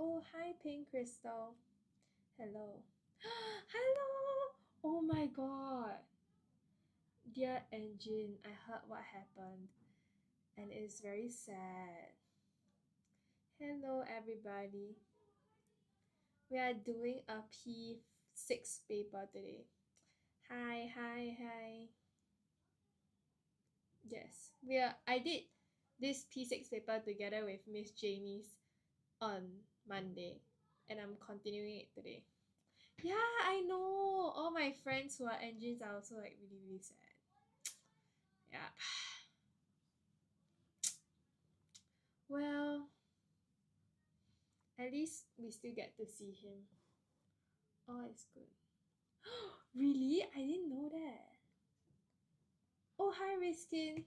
Oh, hi, Pink Crystal. Hello. Hello! Oh my god. Dear Engine, I heard what happened and it's very sad. Hello, everybody. We are doing a P6 paper today. Hi, hi, hi. Yes, I did this P6 paper together with Miss Jamie's on Monday, and I'm continuing it today. Yeah, I know. All my friends who are engines are also like really, really sad. Yeah. Well, at least we still get to see him. Oh, it's good. Really? I didn't know that. Oh, hi, Riskin.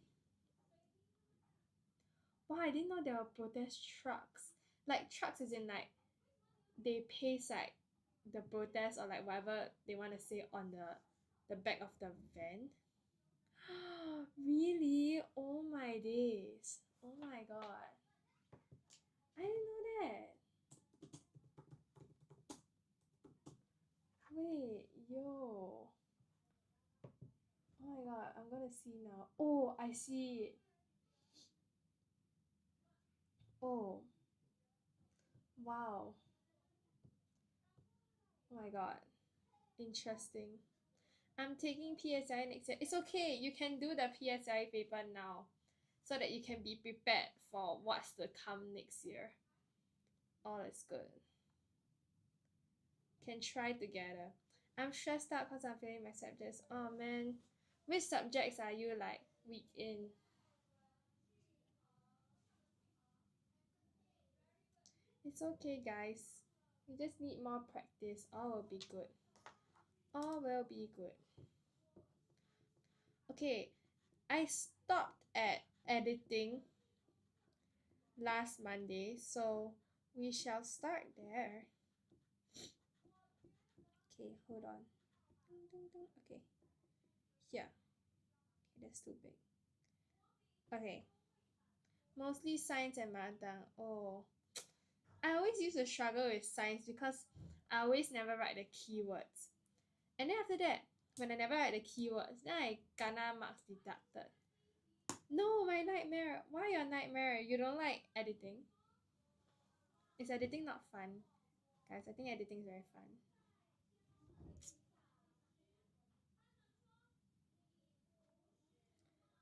Wow, I didn't know there were protest trucks. Like trucks is in like they paste like the protest or like whatever they want to say on the back of the van. Really? Oh my days. Oh my god. I didn't know that. Wait, yo. Oh my god, I'm gonna see now. Oh, I see it. Oh, wow. Oh my god. Interesting. I'm taking PSLE next year. It's okay, you can do the PSLE paper now so that you can be prepared for what's to come next year. All is good. Can try together. I'm stressed out because I'm failing my subjects. Oh man. Which subjects are you like weak in? It's okay, guys. You just need more practice. All will be good. All will be good. Okay, I stopped at editing last Monday, so we shall start there. Okay, hold on. Okay, here. Okay, that's too big. Okay, mostly science and math. Oh, I always used to struggle with science because I always never write the keywords. And then after that, when I never write the keywords, then I kena marks deducted. No, my nightmare. Why your nightmare? You don't like editing? Is editing not fun? Guys, I think editing is very fun.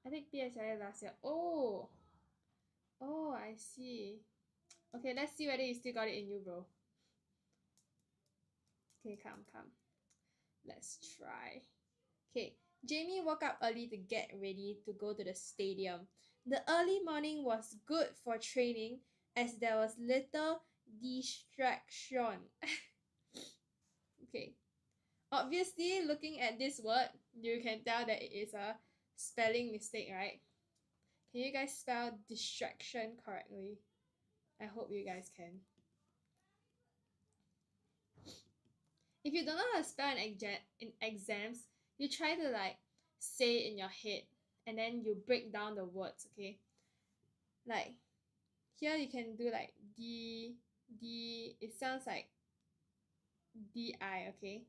I think PSLE last year. Oh, I see. Okay, let's see whether you still got it in you, bro. Okay, come. Let's try. Okay, Jamie woke up early to get ready to go to the stadium. The early morning was good for training as there was little distraction. Okay, obviously, looking at this word, you can tell that it is a spelling mistake, right? Can you guys spell distraction correctly? I hope you guys can. If you don't know how to spell in exams, you try to like say it in your head and then you break down the words, okay? Like here you can do like it sounds like DI, okay?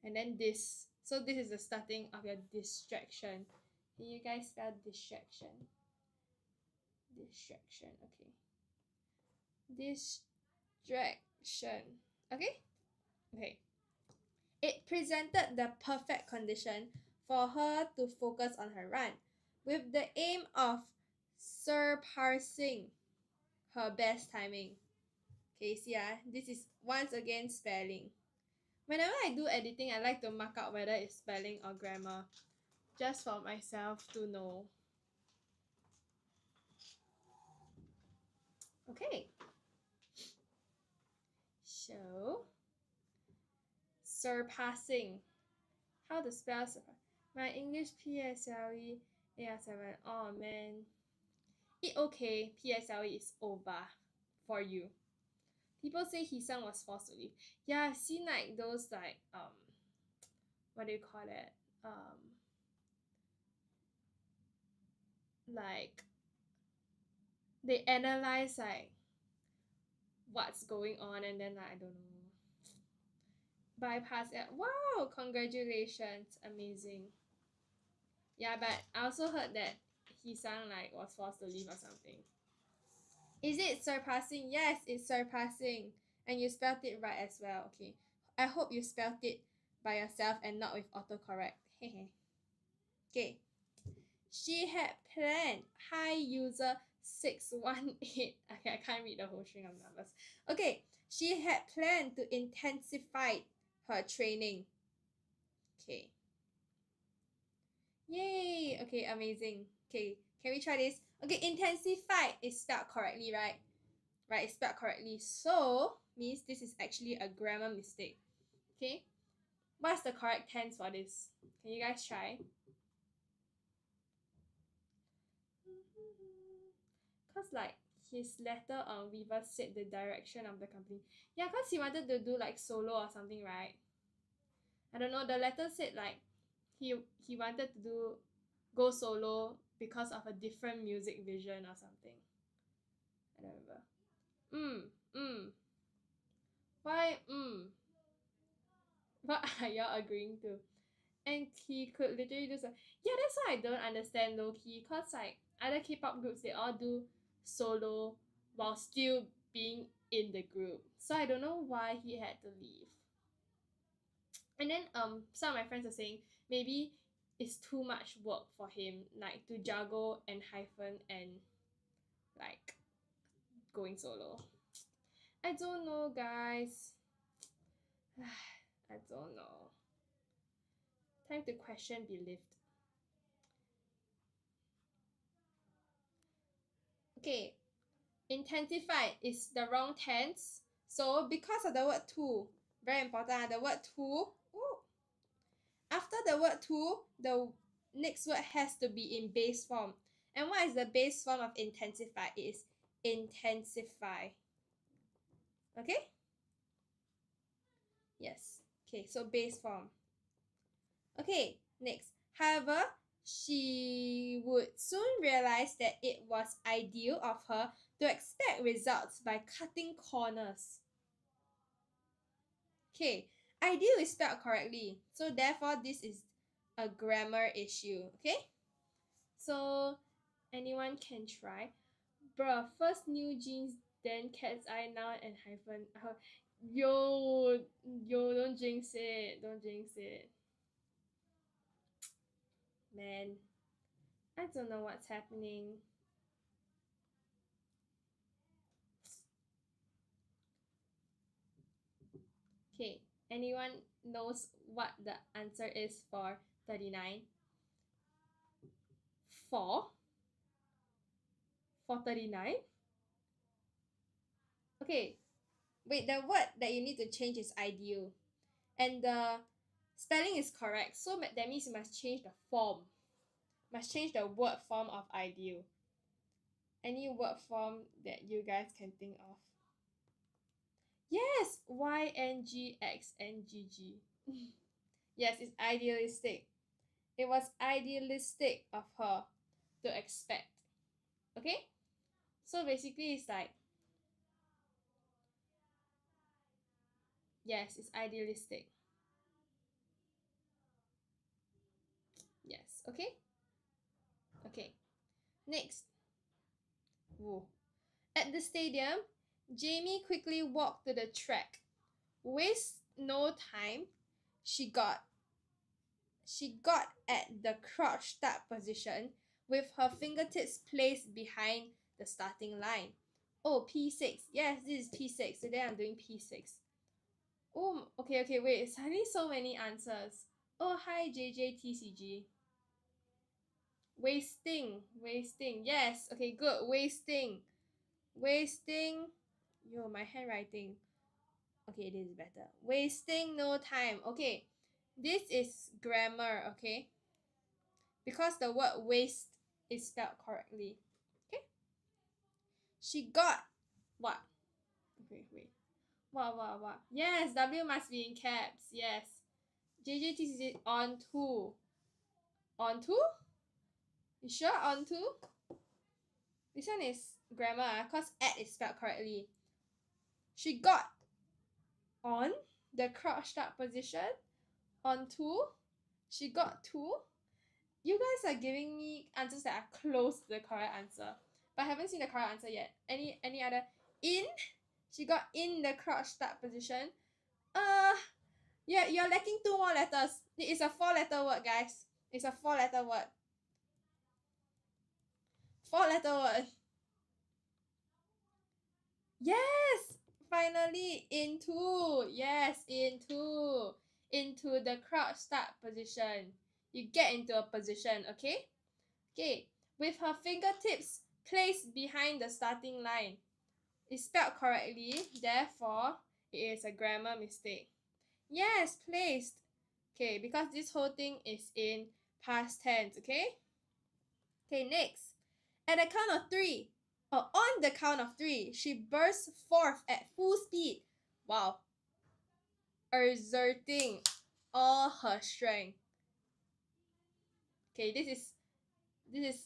And then this. So this is the starting of your distraction. Can you guys spell distraction? Distraction, okay. Distraction. Okay? Okay. It presented the perfect condition for her to focus on her run, with the aim of surpassing her best timing. Okay, see this is once again spelling. Whenever I do editing, I like to mark out whether it's spelling or grammar, just for myself to know. Okay. So, surpassing. How to spell surpass? My English PSLE AR7. Oh man. It okay, PSLE is over for you. People say Hisang was forced to leave. Yeah, I've seen like those like what do you call it? Like they analyze like what's going on, and then I don't know. Bypass it. Wow, congratulations. Amazing. Yeah, but I also heard that his son like was forced to leave or something. Is it surpassing? Yes, it's surpassing. And you spelled it right as well. Okay. I hope you spelled it by yourself and not with autocorrect. Okay. She had planned high user 618. Okay, I can't read the whole string of numbers. Okay. She had planned to intensify her training. Okay. Yay! Okay, amazing. Okay, can we try this? Okay, intensify is spelled correctly, right? Right, it's spelled correctly. So, means this is actually a grammar mistake. Okay? What's the correct tense for this? Can you guys try? Cause like his letter on Viva said the direction of the company. Yeah, cause he wanted to do like solo or something, right? I don't know. The letter said like he wanted to go solo because of a different music vision or something. I don't remember. Why what are y'all agreeing to? And he could literally do so. Yeah, that's why I don't understand low key. Cause like other K-pop groups, they all do solo while still being in the group. So I don't know why he had to leave. And then some of my friends are saying maybe it's too much work for him, like to juggle and hyphen and like going solo. I don't know, guys. I don't know. Time to question belief. Okay, intensify is the wrong tense. So because of the word to, very important, the word to, ooh, after the word to, the next word has to be in base form. And what is the base form of intensify? It is intensify. Okay? Yes. Okay, so base form. Okay, next. However, she would soon realize that it was ideal of her to expect results by cutting corners. Okay, ideal is spelled correctly, so therefore this is a grammar issue. Okay, so anyone can try. Bruh, first new jeans, then cat's eye, now and hyphen. Yo, don't jinx it, don't jinx it. Man, I don't know what's happening. Okay, anyone knows what the answer is for 39? 4 for 39? Okay, wait, the word that you need to change is ideal. And the spelling is correct. So that means you must change the form. Must change the word form of ideal. Any word form that you guys can think of. Yes, YNGXNGG. Yes, it's idealistic. It was idealistic of her to expect. Okay? So basically it's like, yes, it's idealistic. Yes, okay? Okay. Next. Whoa. At the stadium, Jamie quickly walked to the track. Waste no time. She got at the crouch start position with her fingertips placed behind the starting line. Oh, P6. Yes, this is P6. Today I'm doing P6. Oh, okay, wait. Suddenly so many answers. Oh, hi, JJTCG. Wasting. Yes, okay, good. Wasting. Yo, my handwriting. Okay, this is better. Wasting no time. Okay, this is grammar, okay? Because the word waste is spelled correctly. Okay? She got what? Okay, wait. What? Yes, W must be in caps. Yes. JJTCG on to. On to? You sure on to? This one is grammar because at is spelled correctly. She got on the crouched up position. On 2. She got 2. You guys are giving me answers that are close to the correct answer, but I haven't seen the correct answer yet. Any other? In. She got in the crouched up position. Yeah, you're lacking 2 more letters. It is a 4-letter word, guys. It's a 4-letter word. 4-letter word. Yes! Finally, into. Yes, into. Into the crouched up position. You get into a position, okay? Okay. With her fingertips placed behind the starting line. It's spelled correctly, therefore, it is a grammar mistake. Yes, placed. Okay, because this whole thing is in past tense, okay? Okay, next. At the count of 3, or on the count of 3, she bursts forth at full speed. Wow. Exerting all her strength. Okay, this is,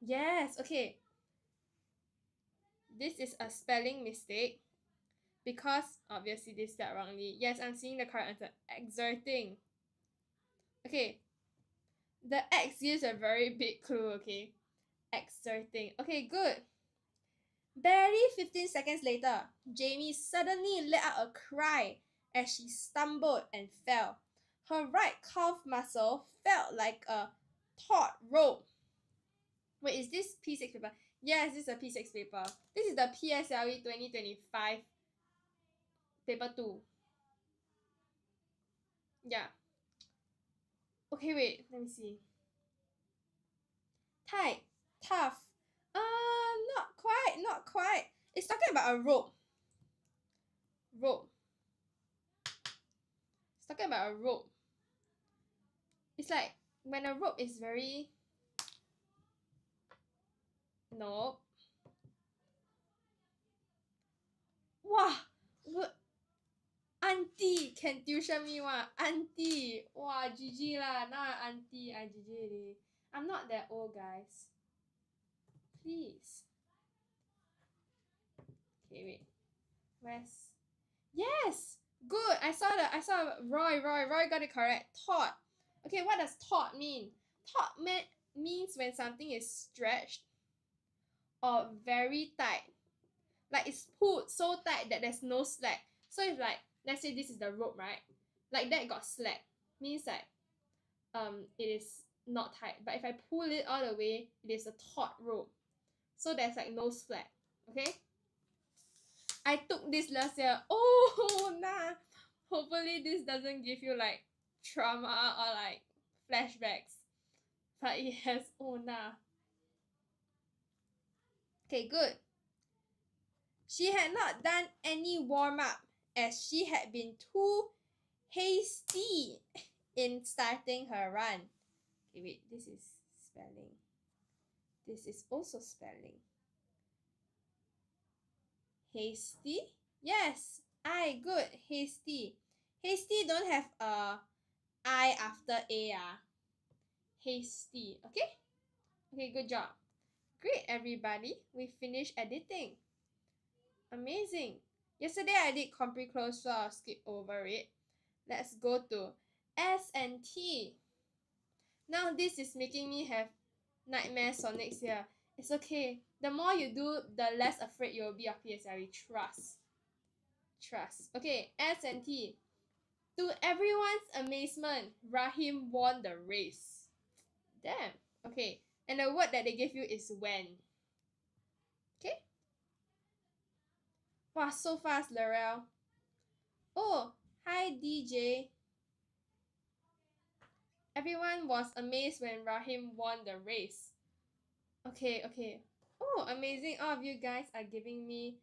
yes, okay. This is a spelling mistake because obviously this spelled wrongly. Yes, I'm seeing the correct answer. Exerting. Okay. The X gives a very big clue, okay? Exerting. Okay, good. Barely 15 seconds later, Jamie suddenly let out a cry as she stumbled and fell. Her right calf muscle felt like a taut rope. Wait, is this P6 paper? Yes, this is a P6 paper. This is the PSLE 2025 paper 2. Yeah. Okay, wait, let me see. Tight, tough. Not quite. It's talking about a rope. Rope. It's talking about a rope. It's like when a rope is very... No. Wow. Auntie can tuition me one. Auntie. Wow, GG lah. Now I'm auntie. I GG already. I'm not that old, guys. Please. Okay, wait. Where's... Yes! Good! I saw Roy got it correct. Taut. Okay, what does taut mean? Taut means when something is stretched or very tight. Like it's pulled so tight that there's no slack. So if like, let's say this is the rope, right? Like that got slack. Means like it is not tight. But if I pull it all the way, it is a taut rope. So there's like no slack. Okay? I took this last year. Oh nah. Hopefully this doesn't give you like trauma or like flashbacks. But it has, oh nah. Okay, good. She had not done any warm-up as she had been too hasty in starting her run. Okay, wait, this is spelling. This is also spelling. Hasty? Yes, good. Hasty. Hasty don't have a I after A. Hasty, okay? Okay, good job. Great, everybody. We finished editing. Amazing. Yesterday I did Compre Close, so I'll skip over it. Let's go to S and T. Now this is making me have nightmares for next year. It's okay. The more you do, the less afraid you'll be of PSLE. Trust. Okay, S and T. To everyone's amazement, Rahim won the race. Damn. Okay, and the word that they gave you is when. Okay? Wow, so fast, Laurel. Oh, hi DJ. Everyone was amazed when Rahim won the race. Okay. Oh, amazing. All of you guys are giving me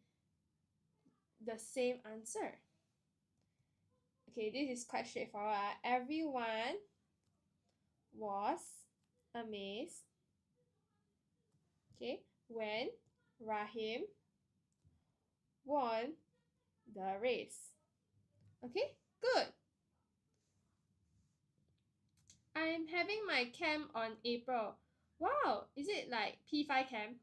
the same answer. Okay, this is quite straightforward. Everyone was amazed, okay, when Rahim won the race. Okay, good. I'm having my camp on April. Wow, is it like P5 camp?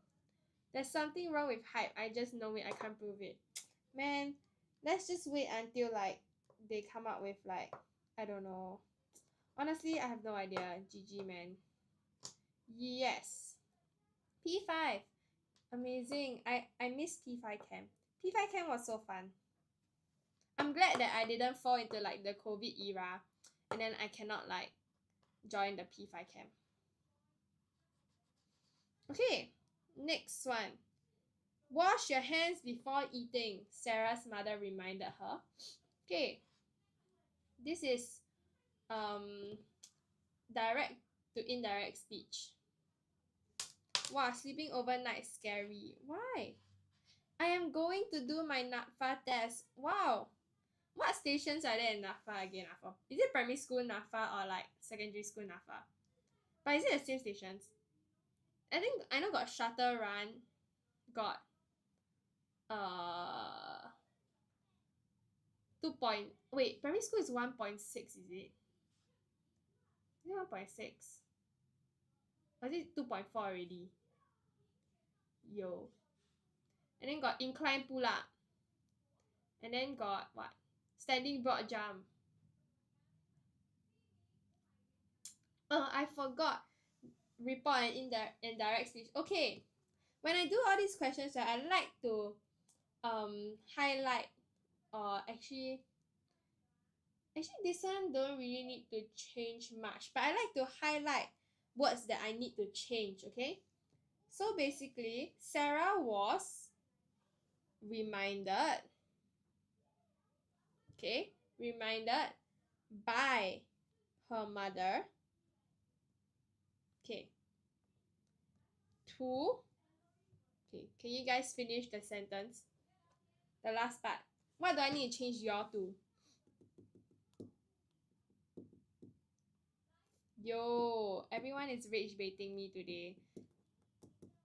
There's something wrong with hype. I just know it. I can't prove it. Man, let's just wait until like they come up with like, I don't know. Honestly, I have no idea. GG, man. Yes. P5. Amazing. I miss P5 camp. P5 camp was so fun. I'm glad that I didn't fall into like the COVID era and then I cannot like join the P5 camp. Okay, next one. Wash your hands before eating, Sarah's mother reminded her. Okay, this is direct to indirect speech. Wow, sleeping overnight scary. Why? I am going to do my NAPFA test. Wow. What stations are there in NAPFA again? Is it primary school NAPFA or like secondary school NAPFA? But is it the same stations? I know got shuttle run, got 2 point. Wait, primary school is 1.6, is it? Is it 1.6? Or is it 2.4 already? Yo. And then got incline pull up. And then got what? Standing broad jump. I forgot. Report and indirect speech. Okay. When I do all these questions, right, I like to highlight actually this one don't really need to change much, but I like to highlight words that I need to change, okay? So basically, Sarah was reminded, okay, reminded by her mother, okay, to, okay, can you guys finish the sentence? The last part. What do I need to change your to? Yo, everyone is rage baiting me today.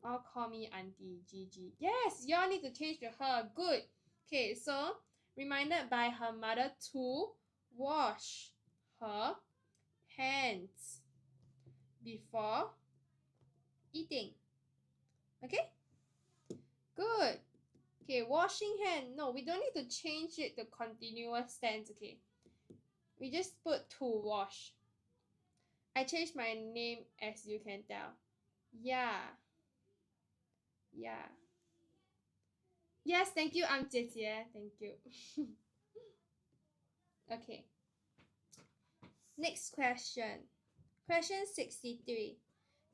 All call me auntie. GG. Yes, y'all need to change to her. Good. Okay, so reminded by her mother to wash her hands before eating. Okay? Good. Okay, washing hand. No, we don't need to change it to continuous tense. Okay. We just put to wash. I changed my name as you can tell. Yeah. Yeah. Yes, thank you, Jie Jie. Thank you. Okay. Next question. Question 63.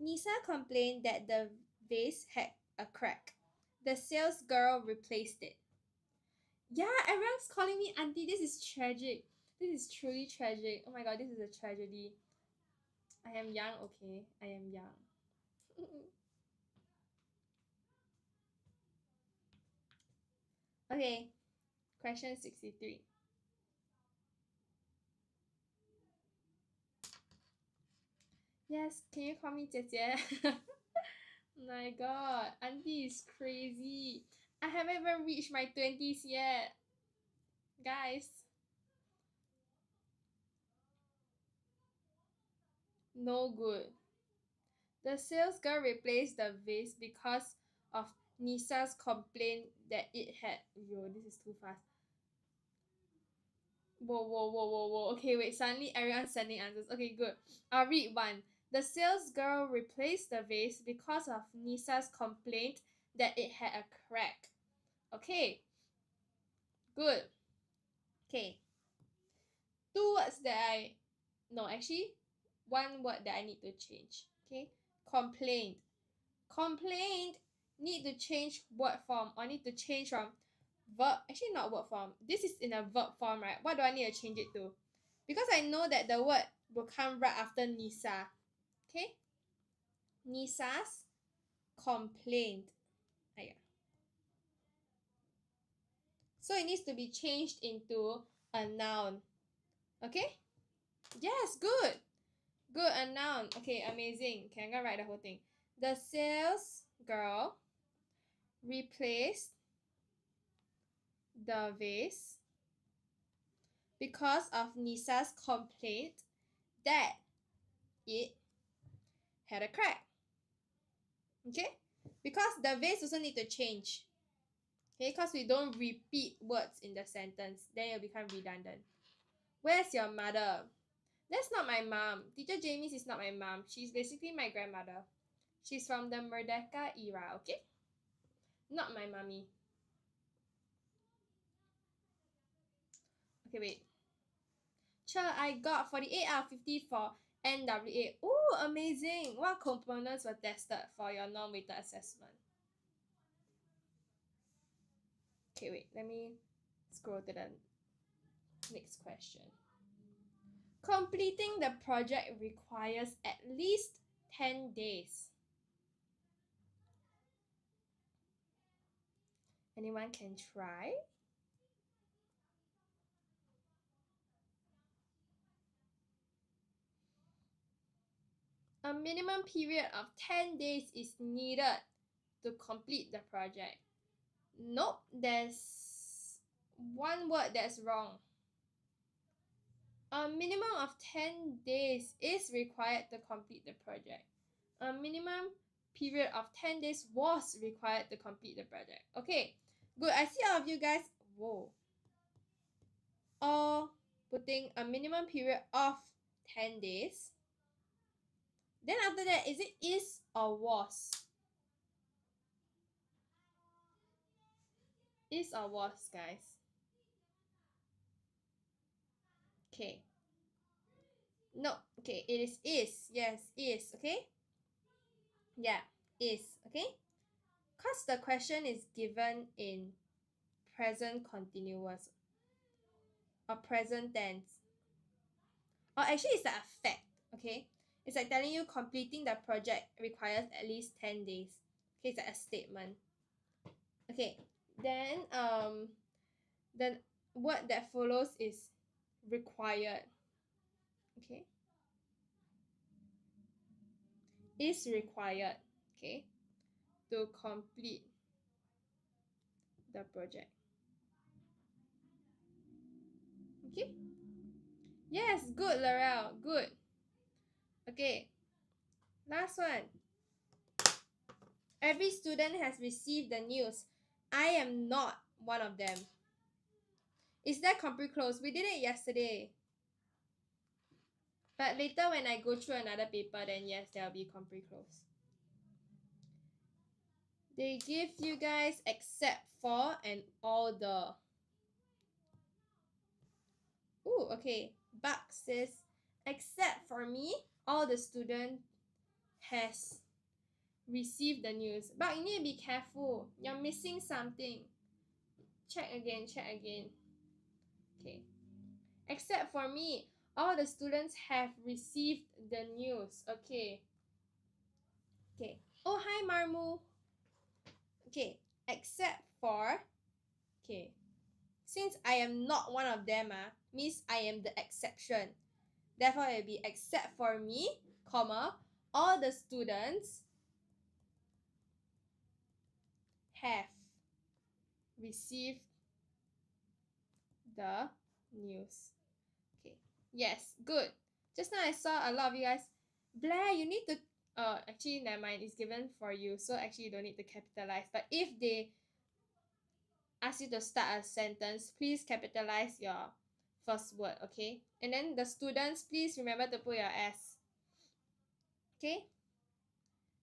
Nisa complained that the vase had a crack. The sales girl replaced it. Yeah, everyone's calling me auntie. This is tragic. This is truly tragic. Oh my god, this is a tragedy. I am young, okay? I am young. Okay, question 63. Yes, can you call me 姐姐? My god, auntie is crazy. I haven't even reached my 20s yet. Guys. No good. The sales girl replaced the vase because of Nisa's complaint that it had... Yo, this is too fast. Whoa. Okay, wait, suddenly everyone's sending answers. Okay, good. I'll read one. The sales girl replaced the vase because of Nisa's complaint that it had a crack. Okay. Good. Okay. 2 words that I... No, actually, 1 word that I need to change. Okay. Complaint. Complaint need to change word form or need to change from verb. Actually, not word form. This is in a verb form, right? What do I need to change it to? Because I know that the word will come right after Nisa. Okay? Nisa's complaint. So it needs to be changed into a noun. Okay? Yes, good. Good, a noun. Okay, amazing. Okay, I'm gonna write the whole thing. The sales girl replaced the vase because of Nisa's complaint that it had a crack. Okay? Because the vase also need to change. Okay, because we don't repeat words in the sentence, then it'll become redundant. Where's your mother? That's not my mom. Teacher Jamie's is not my mom. She's basically my grandmother. She's from the Merdeka era, okay? Not my mommy. Okay, wait. Sure, I got 48 out of 50 for NWA. Ooh, amazing. What components were tested for your non-weighted assessment? Okay, wait. Let me scroll to the next question. Completing the project requires at least 10 days. Anyone can try? A minimum period of 10 days is needed to complete the project. Nope, there's one word that's wrong. A minimum of 10 days is required to complete the project. A minimum period of 10 days was required to complete the project. Okay, good. I see all of you guys, all putting a minimum period of 10 days. Then after that, is it is or was? Is or was, guys? Okay. No, okay, it is. Yes, is, okay? Yeah, is, okay? Because the question is given in present continuous or present tense. Or actually, it's like a fact, okay? It's like telling you completing the project requires at least 10 days. Okay, it's like a statement. Okay, then the word that follows is required. Okay, is required, okay, to complete the project. Okay, yes, good, Laurel, good. Okay, last one. Every student has received the news. I am not one of them. Is that complete close? We did it yesterday. But later when I go through another paper, then yes, there will be complete close. They give you guys except for and all the. Ooh, okay. Buck says, except for me, all the student has received the news. But you need to be careful. You're missing something. Check again, check again. Okay. Except for me, all the students have received the news. Okay. Okay. Oh, hi, Marmu. Okay. Except for. Okay. Since I am not one of them, means I am the exception. Therefore, it will be except for me, comma, all the students have received the news. Okay. Yes, good. Just now I saw a lot of you guys. Blair, you need to actually never mind, it's given for you, so actually you don't need to capitalize. But if they ask you to start a sentence, please capitalize your first word, okay? And then the students, please remember to put your S. Okay?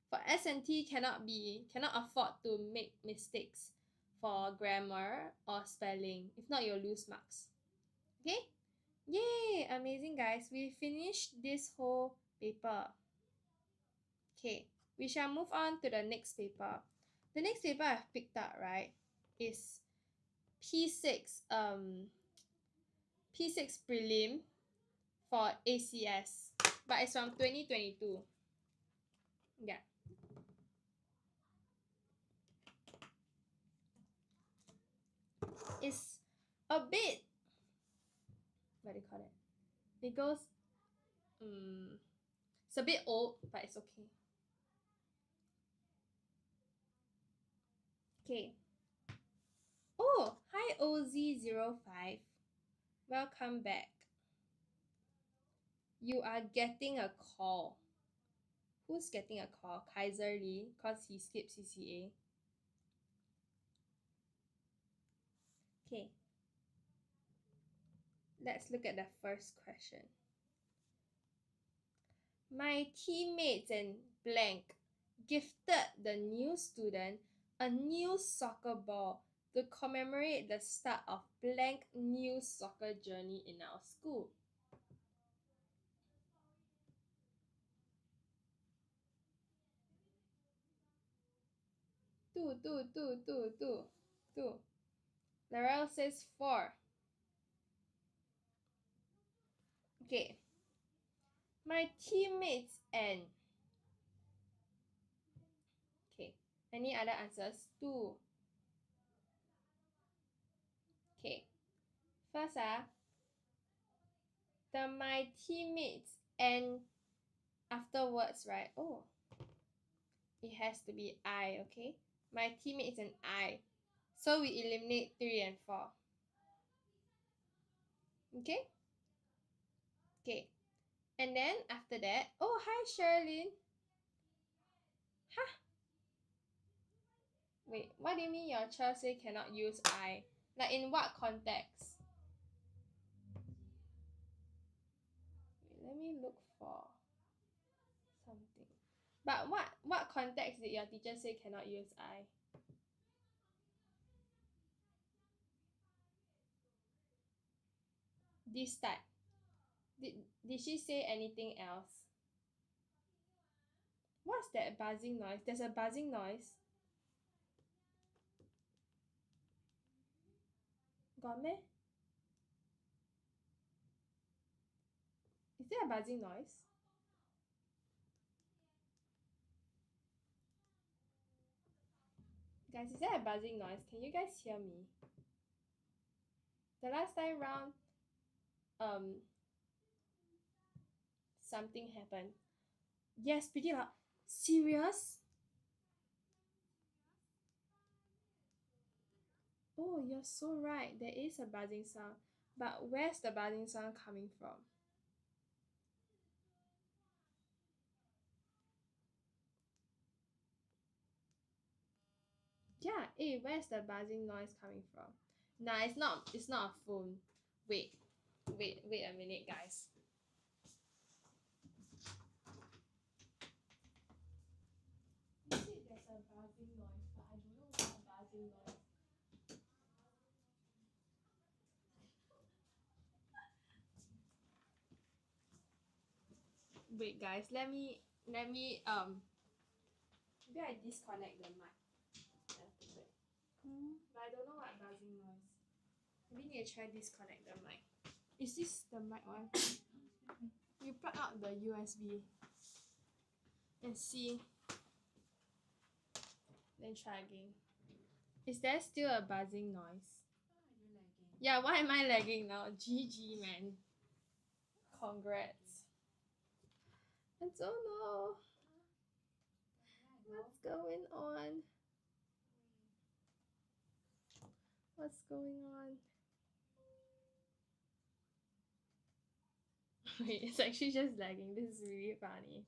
For S&T cannot afford to make mistakes for grammar or spelling. If not, you'll lose marks. Okay? Yay! Amazing, guys. We finished this whole paper. Okay, we shall move on to the next paper. The next paper I've picked up, right, is P6 P6 Prelim for ACS, but it's from 2022. Yeah. It's a bit, what do you call it? It goes, it's a bit old, but it's okay. Okay. Oh, hi OZ05. Welcome back. You are getting a call. Who's getting a call? Kaiser Lee, because he skipped CCA. Okay. Let's look at the first question. My teammates and blank gifted the new student a new soccer ball to commemorate the start of blank new soccer journey in our school. Two. Laurel says 4. Okay. My teammates and... Okay. Any other answers? 2. Okay. First, my teammates and afterwards, right? Oh, it has to be I, okay? My teammates and I. So we eliminate 3 and 4. Okay? Okay. And then after that, oh, hi, Sherilyn. Huh? Wait, what do you mean your child say cannot use I? Like in what context? Wait, let me look for something. But what context did your teacher say cannot use I? This type. Did she say anything else? What's that buzzing noise? There's a buzzing noise. Got meh? Is there a buzzing noise? Guys, is there a buzzing noise? Can you guys hear me? The last time round, something happened. Yes, pretty loud. Serious? Oh, you're so right. There is a buzzing sound. But where's the buzzing sound coming from? Yeah, where's the buzzing noise coming from? Nah, it's not a phone. Wait a minute, guys. You said there's a buzzing noise, but I don't know what buzzing noise. Wait, guys, let me maybe I disconnect the mic. But I don't know what buzzing noise. Maybe need to try disconnect the mic. Is this the mic one? You plug out the USB and see. Then try again. Is there still a buzzing noise? Yeah, why am I lagging now? GG, man. Congrats. I don't know. What's going on? What's going on? Wait, it's actually just lagging. This is really funny.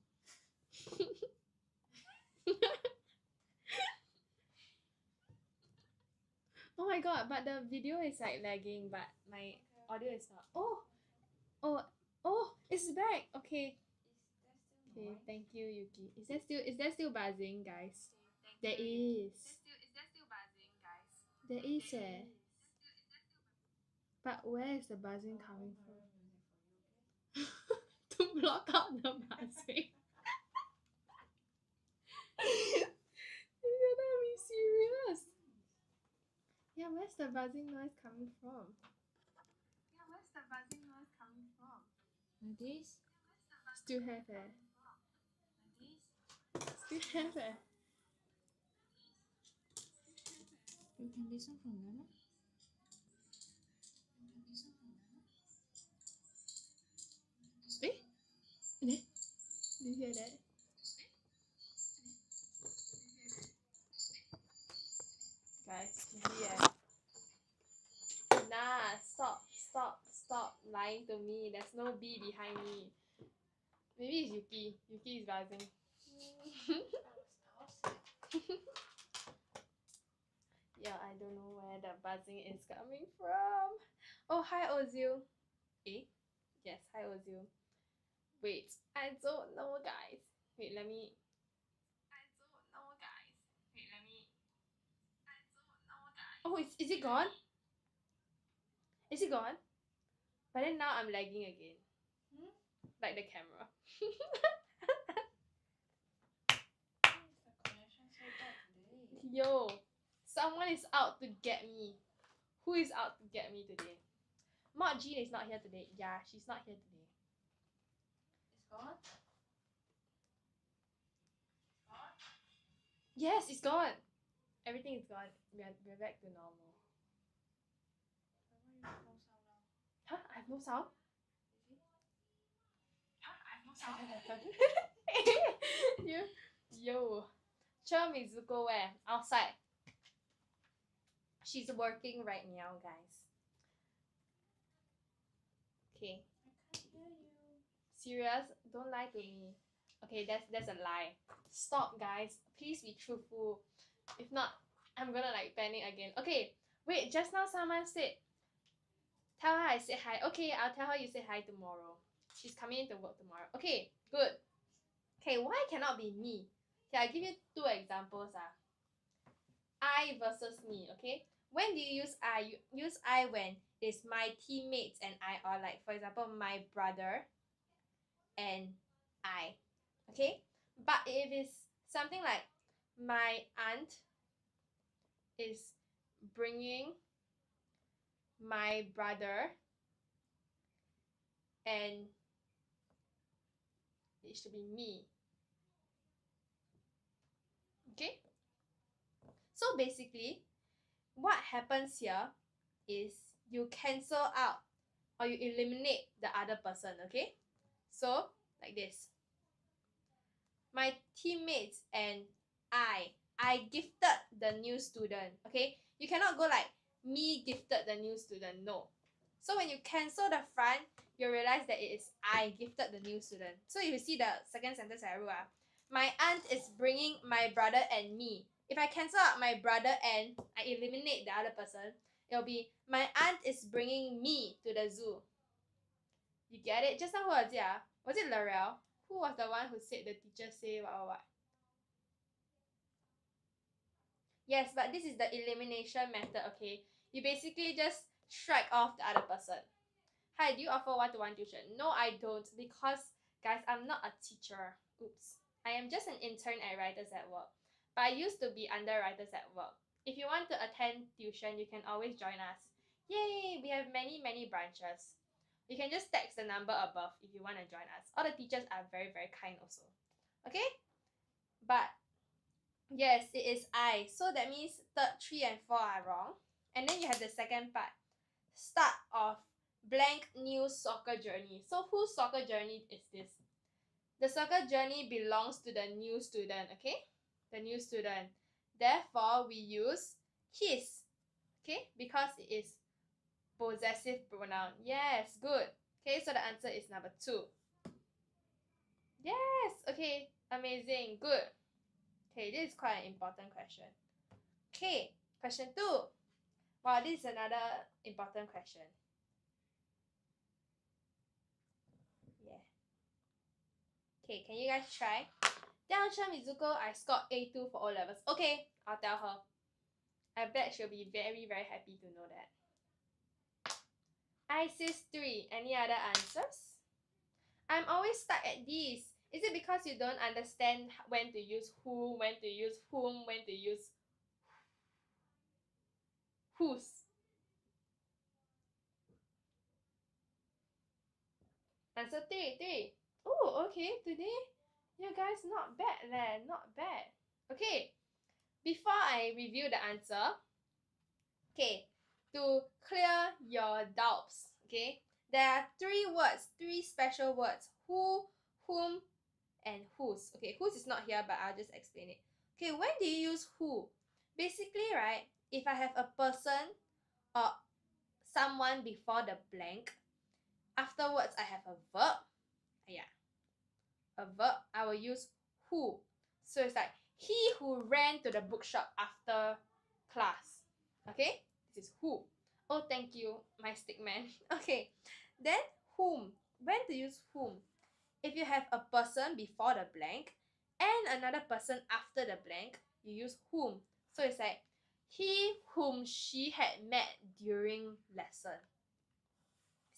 Oh my god, but the video is like lagging, but my audio is not. Oh, it's back. Okay. Okay, thank you, Yuki. Is there still buzzing, guys? There is. Is there still buzzing, guys? There is, eh. But where is the buzzing coming from? To block out the buzzing. You cannot be serious. Yeah, where's the buzzing noise coming from? Like this? Still have, eh. Still have, eh. You can listen from there, no? Eh? Did you hear that? Guys, yeah. Nah, stop lying to me. There's no B behind me. Maybe it's Yuki. Yuki is buzzing. buzzing is coming from. Oh, hi, Ozil. Eh? Yes, hi, Ozil. Wait, I don't know, guys. Wait, let me. I don't know, guys. Wait, let me. I don't know, guys. Oh, is it gone? Is it gone? But then now I'm lagging again. Like the camera. Yo, someone is out to get me. Who is out to get me today? Mod Jean is not here today. Yeah, she's not here today. It's gone? Yes, it's gone. Everything is gone. We're back to normal. Huh? I have no sound? Huh? I have no sound? Yo. Show Mizuko where? Outside. She's working right now, guys. Okay. I can't hear you. Serious? Don't lie to me. Okay, that's a lie. Stop, guys. Please be truthful. If not, I'm gonna like panic again. Okay, wait. Just now someone said, tell her I said hi. Okay, I'll tell her you say hi tomorrow. She's coming in to work tomorrow. Okay, good. Okay, why cannot be me? Okay, I'll give you 2 examples. I versus me, okay? When do you use I? You use I when it's my teammates and I, or like for example my brother and I, okay? But if it's something like my aunt is bringing my brother and it should be me, okay? So basically what happens here is you cancel out or you eliminate the other person, okay? So like this, my teammates and I gifted the new student, okay? You cannot go like me gifted the new student, no. So when you cancel the front, you realize that it is I gifted the new student. So if you see the second sentence I wrote, my aunt is bringing my brother and me. If I cancel out my brother and I eliminate the other person, it'll be my aunt is bringing me to the zoo. You get it? Just now who was it? Was it L'Oreal? Who was the one who said the teacher say what? Yes, but this is the elimination method, okay? You basically just strike off the other person. Hi, do you offer one-to-one tuition? No, I don't, because, guys, I'm not a teacher. Oops. I am just an intern at Writers at Work. But I used to be under Writers at Work. If you want to attend tuition, you can always join us. Yay! We have many, many branches. You can just text the number above if you want to join us. All the teachers are very, very kind also. Okay? But yes, it is I. So that means 3 and 4 are wrong. And then you have the second part. Start of blank new soccer journey. So whose soccer journey is this? The soccer journey belongs to the new student, okay? The new student. Therefore, we use his, okay? Because it is possessive pronoun. Yes, good. Okay, so the answer is number 2. Yes, okay, amazing, good. Okay, this is quite an important question. Okay, question 2. Wow, this is another important question. Yeah. Okay, can you guys try? Tell Mizuko I scored A2 for O-levels. Okay, I'll tell her. I bet she'll be very, very happy to know that. ISIS 3. Any other answers? I'm always stuck at these. Is it because you don't understand when to use who, when to use whom, when to use whose? Answer 3. Oh, okay. Today, you guys not bad leh. Not bad. Okay. Before I review the answer, okay, to clear your doubts, okay, there are 3 words, 3 special words. Who, whom, and whose. Okay, whose is not here, but I'll just explain it. Okay, when do you use who? Basically, right, if I have a person or someone before the blank, afterwards I have a verb. Yeah, a verb, I will use who. So it's like he who ran to the bookshop after class. Okay, This is who. Oh, thank you, my stick man. Okay, then whom. When to use whom? If you have a person before the blank and another person after the blank, you use whom. So it's like he whom she had met during lesson.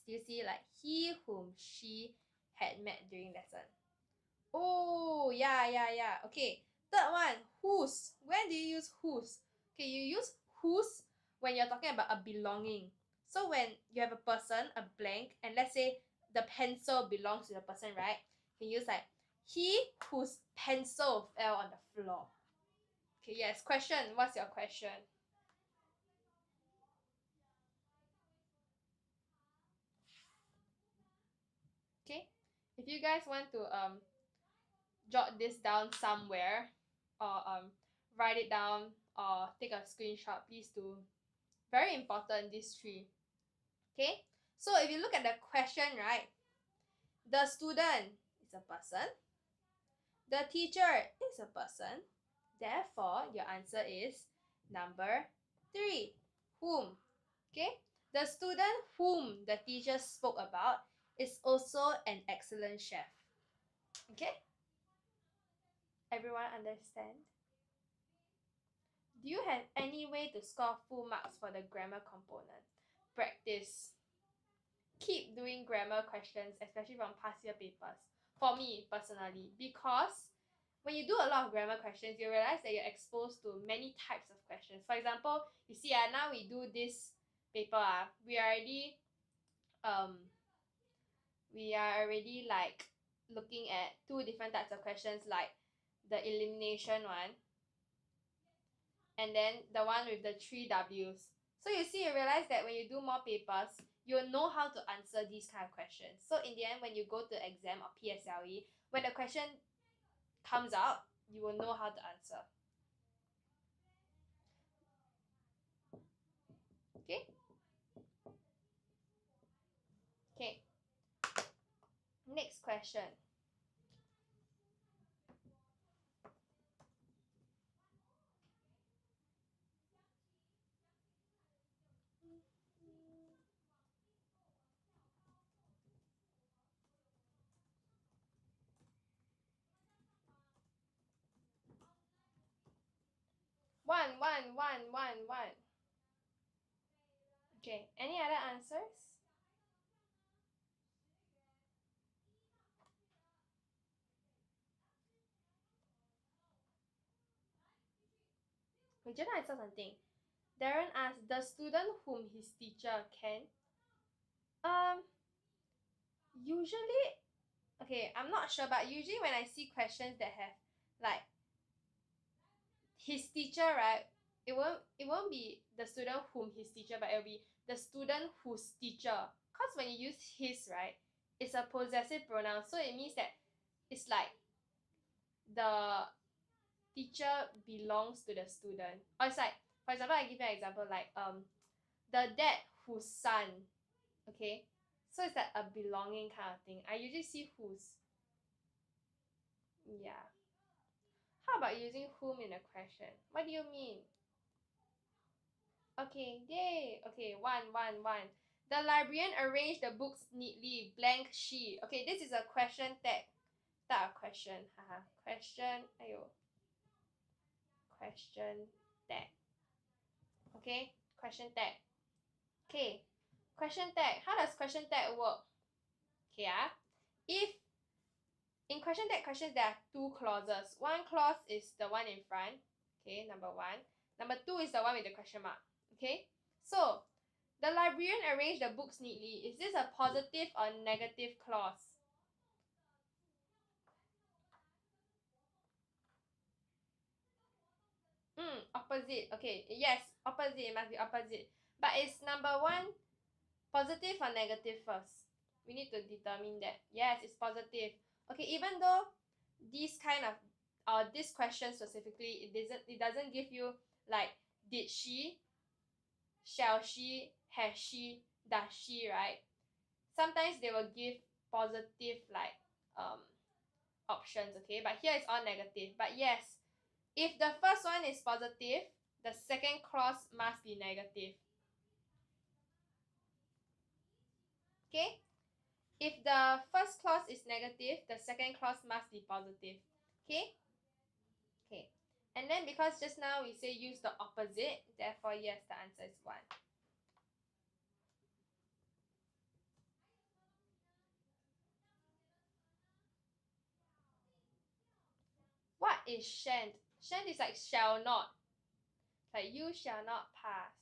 Still see, like he whom she had met during lesson. Oh, yeah. Okay, third one, whose. When do you use whose? Okay, you use whose when you're talking about a belonging. So when you have a person, a blank, and let's say the pencil belongs to the person, right? You can use like he whose pencil fell on the floor. Okay, yes, question. What's your question? Okay, if you guys want to jot this down somewhere or write it down or take a screenshot, please do. Very important, these three. Okay, so if you look at the question, right, the student is a person, the teacher is a person, therefore your answer is number 3, whom. Okay, the student whom the teacher spoke about is also an excellent chef. Okay, everyone understand? Do you have any way to score full marks for the grammar component? Practice. Keep doing grammar questions, especially from past year papers. For me, personally, because when you do a lot of grammar questions, you realize that you're exposed to many types of questions. For example, you see, now we do this paper, we are already like looking at 2 different types of questions, like the elimination one and then the one with the 3 W's. So you see, you realize that when you do more papers, you'll know how to answer these kind of questions. So in the end, when you go to exam or PSLE, when the question comes out, you will know how to answer. Okay? Okay. Next question. One. Okay, any other answers? We just answer something. Darren asked, the student whom his teacher can? Usually, okay, I'm not sure, but usually when I see questions that have like his teacher, right, it won't be the student whom his teacher, but it'll be the student whose teacher. Cause when you use his, right, it's a possessive pronoun, so it means that it's like the teacher belongs to the student. Or it's like, for example, I give you an example like the dad whose son. Okay, so it's like a belonging kind of thing. I usually see whose. Yeah. How about using whom in a question? What do you mean? Okay, yay. Okay, one. The librarian arranged the books neatly, blank she. Okay, this is a question tag. Type of question. Haha. Question. Ayo. Question tag. Okay, question tag. Okay, question tag. How does question tag work? Okay, if in question tag questions there are 2 clauses. One clause is the one in front. Okay, number 1. Number 2 is the one with the question mark. Okay, so the librarian arranged the books neatly. Is this a positive or negative clause? Opposite. Okay, yes, opposite. It must be opposite. But is number 1 positive or negative first? We need to determine that. Yes, it's positive. Okay, even though this kind of this question specifically, it doesn't give you like did she, shall she, has she, does she, right? Sometimes they will give positive like options, okay, but here it's all negative. But yes, if the first one is positive, the second clause must be negative. Okay? If the first clause is negative, the second clause must be positive. Okay? Okay. And then because just now we say use the opposite, therefore yes, the answer is 1. What is shan't? Shan't is like shall not. Like you shall not pass.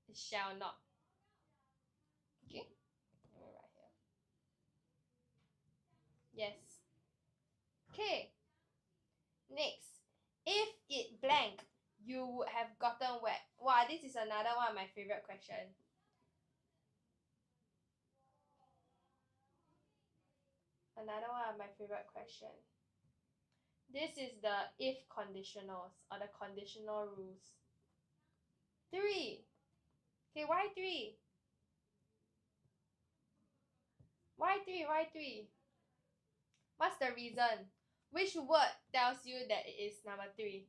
It shall not. Okay? Right here. Yes. Okay. Next. If it blank, you would have gotten wet. Wow, this is another one of my favorite questions. Another one of my favorite question. This is the if conditionals or the conditional rules. 3. Okay, why 3? Why 3? Why 3? What's the reason? Which word tells you that it is number 3?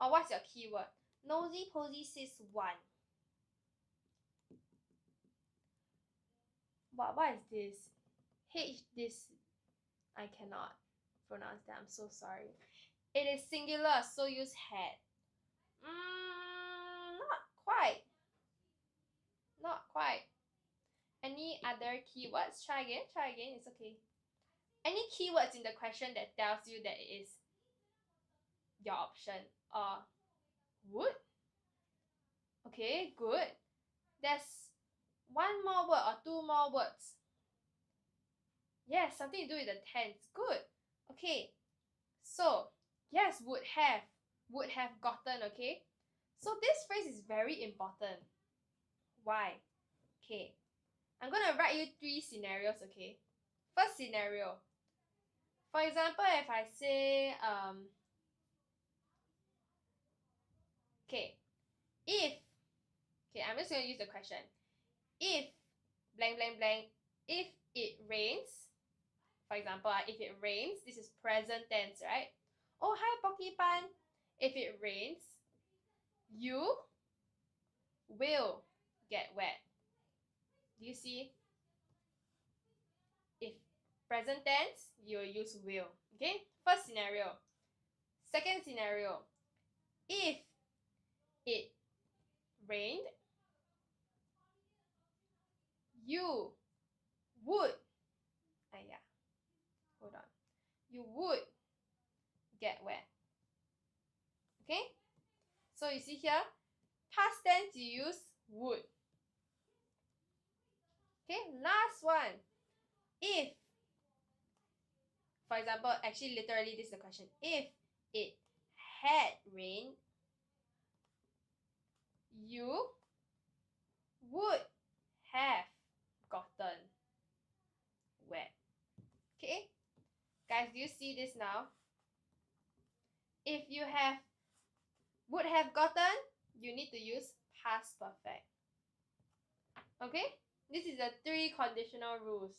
Or what's your keyword? Nosy Posy says 1. What is this? This I cannot pronounce that. I'm so sorry. It is singular, so use had. Not quite. Not quite. Any other keywords? Try again. It's okay. Any keywords in the question that tells you that it is your option? Would? Okay, good. There's one more word or 2 more words. Yes, something to do with the tense. Good. Okay. So, yes, would have gotten, okay? So this phrase is very important. Why? Okay. I'm going to write you 3 scenarios, okay? First scenario. For example, if I say, okay, I'm just going to use the question. If blank, blank, blank, if it rains, for example, if it rains, this is present tense, right? Oh, hi, Porcupine. If it rains, you will get wet. Do you see? If present tense, you will use will. Okay? First scenario. Second scenario. If it rained, you would. Hold on. You would get wet. Okay? So you see here, past tense you use would. Okay, last one. If, for example, actually literally this is the question. If it had rained, you would have gotten wet. Okay? Guys, do you see this now? If you have would have gotten, you need to use past perfect. Okay? This is the 3 conditional rules.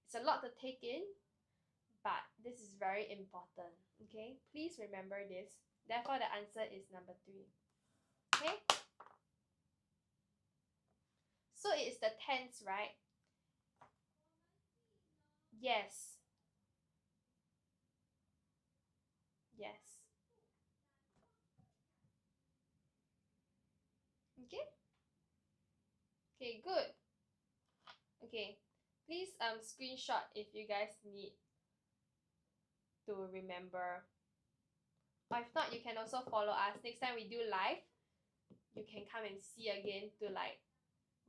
It's a lot to take in, but this is very important. Okay? Please remember this. Therefore, the answer is number 3. Okay? So it's the tense, right? Yes. Yes. Okay? Okay, good. Okay. Please screenshot if you guys need to remember. Or if not, you can also follow us. Next time we do live, you can come and see again to like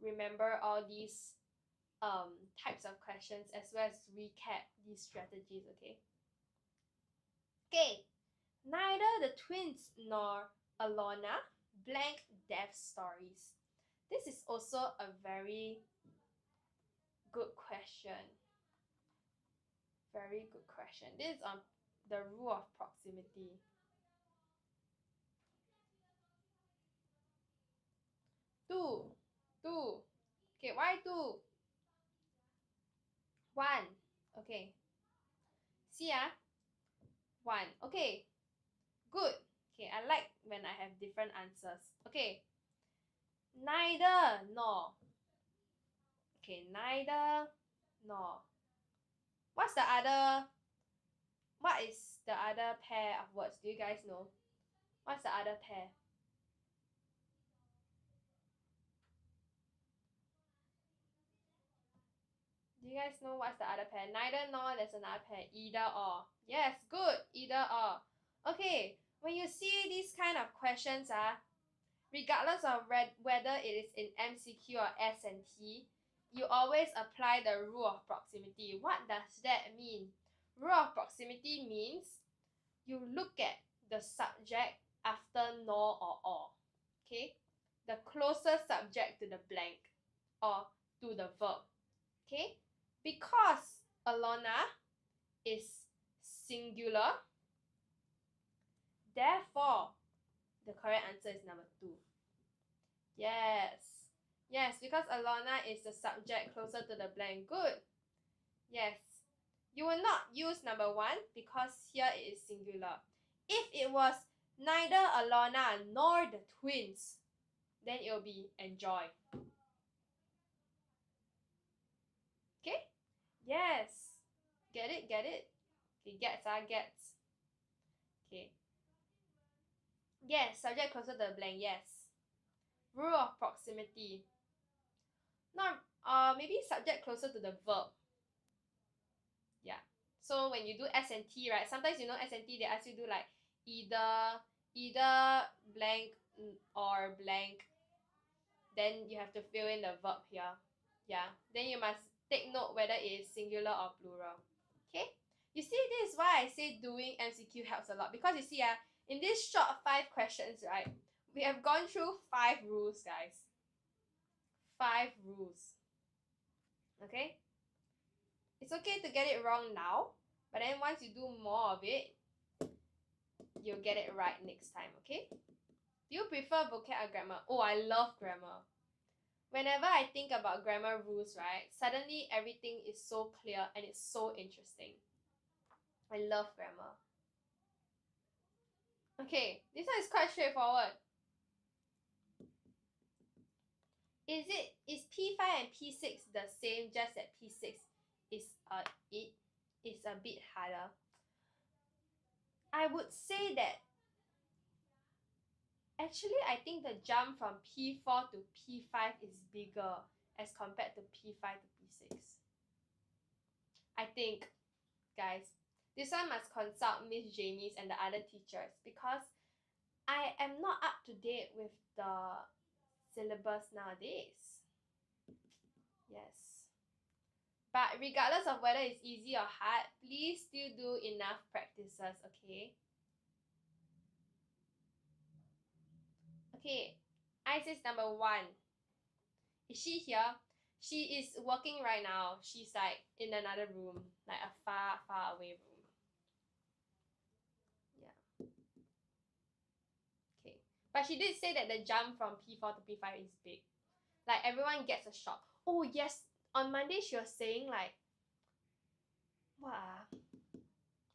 remember all these types of questions as well as recap these strategies, okay? Okay, neither the twins nor Alona blank death stories. This is also a very good question. Very good question. This is on the rule of proximity. Two. Okay, why 2? 1. Okay. See 1. Okay. Good. Okay, I like when I have different answers. Okay. Neither nor. Okay, neither nor. What is the other pair of words? Do you guys know? What's the other pair? Do you guys know what's the other pair? Neither nor, there's another pair. Either or. Yes, good. Either or. Okay, when you see these kind of questions, regardless of whether it is in MCQ or S&T, you always apply the rule of proximity. What does that mean? Rule of proximity means you look at the subject after nor or. Okay? The closest subject to the blank or to the verb. Okay? Because Alona is singular, therefore the correct answer is number 2. Yes. Yes, because Alona is the subject closer to the blank. Good. Yes. You will not use number 1 because here it is singular. If it was neither Alona nor the twins, then it will be enjoy. Okay? Yes. Get it? Get it? Okay, gets. Okay. Yes, subject closer to the blank, yes. Rule of proximity. Not maybe subject closer to the verb. Yeah. So when you do S&T, right? Sometimes you know S&T they ask you do like either blank or blank. Then you have to fill in the verb here. Yeah. Then you must take note whether it is singular or plural. Okay? You see, this is why I say doing MCQ helps a lot. Because you see, in this short 5 questions, right? We have gone through 5 rules, guys. 5 rules. Okay? It's okay to get it wrong now, but then once you do more of it, you'll get it right next time, okay? Do you prefer vocab or grammar? Oh, I love grammar. Whenever I think about grammar rules, right, suddenly everything is so clear and it's so interesting. I love grammar. Okay, this one is quite straightforward. Is P5 and P6 the same, just that P6 is a bit harder? I would say that actually I think the jump from P4 to P5 is bigger as compared to P5 to P6. I think, guys, this one must consult Miss Jamie's and the other teachers because I am not up to date with the syllabus nowadays. Yes. But regardless of whether it's easy or hard, please still do enough practices, okay? Okay, Isis number 1. Is she here? She is working right now. She's like in another room, like a far, far away room. Yeah. Okay. But she did say that the jump from P4 to P5 is big. Like everyone gets a shock. Oh yes, on Monday she was saying like, what?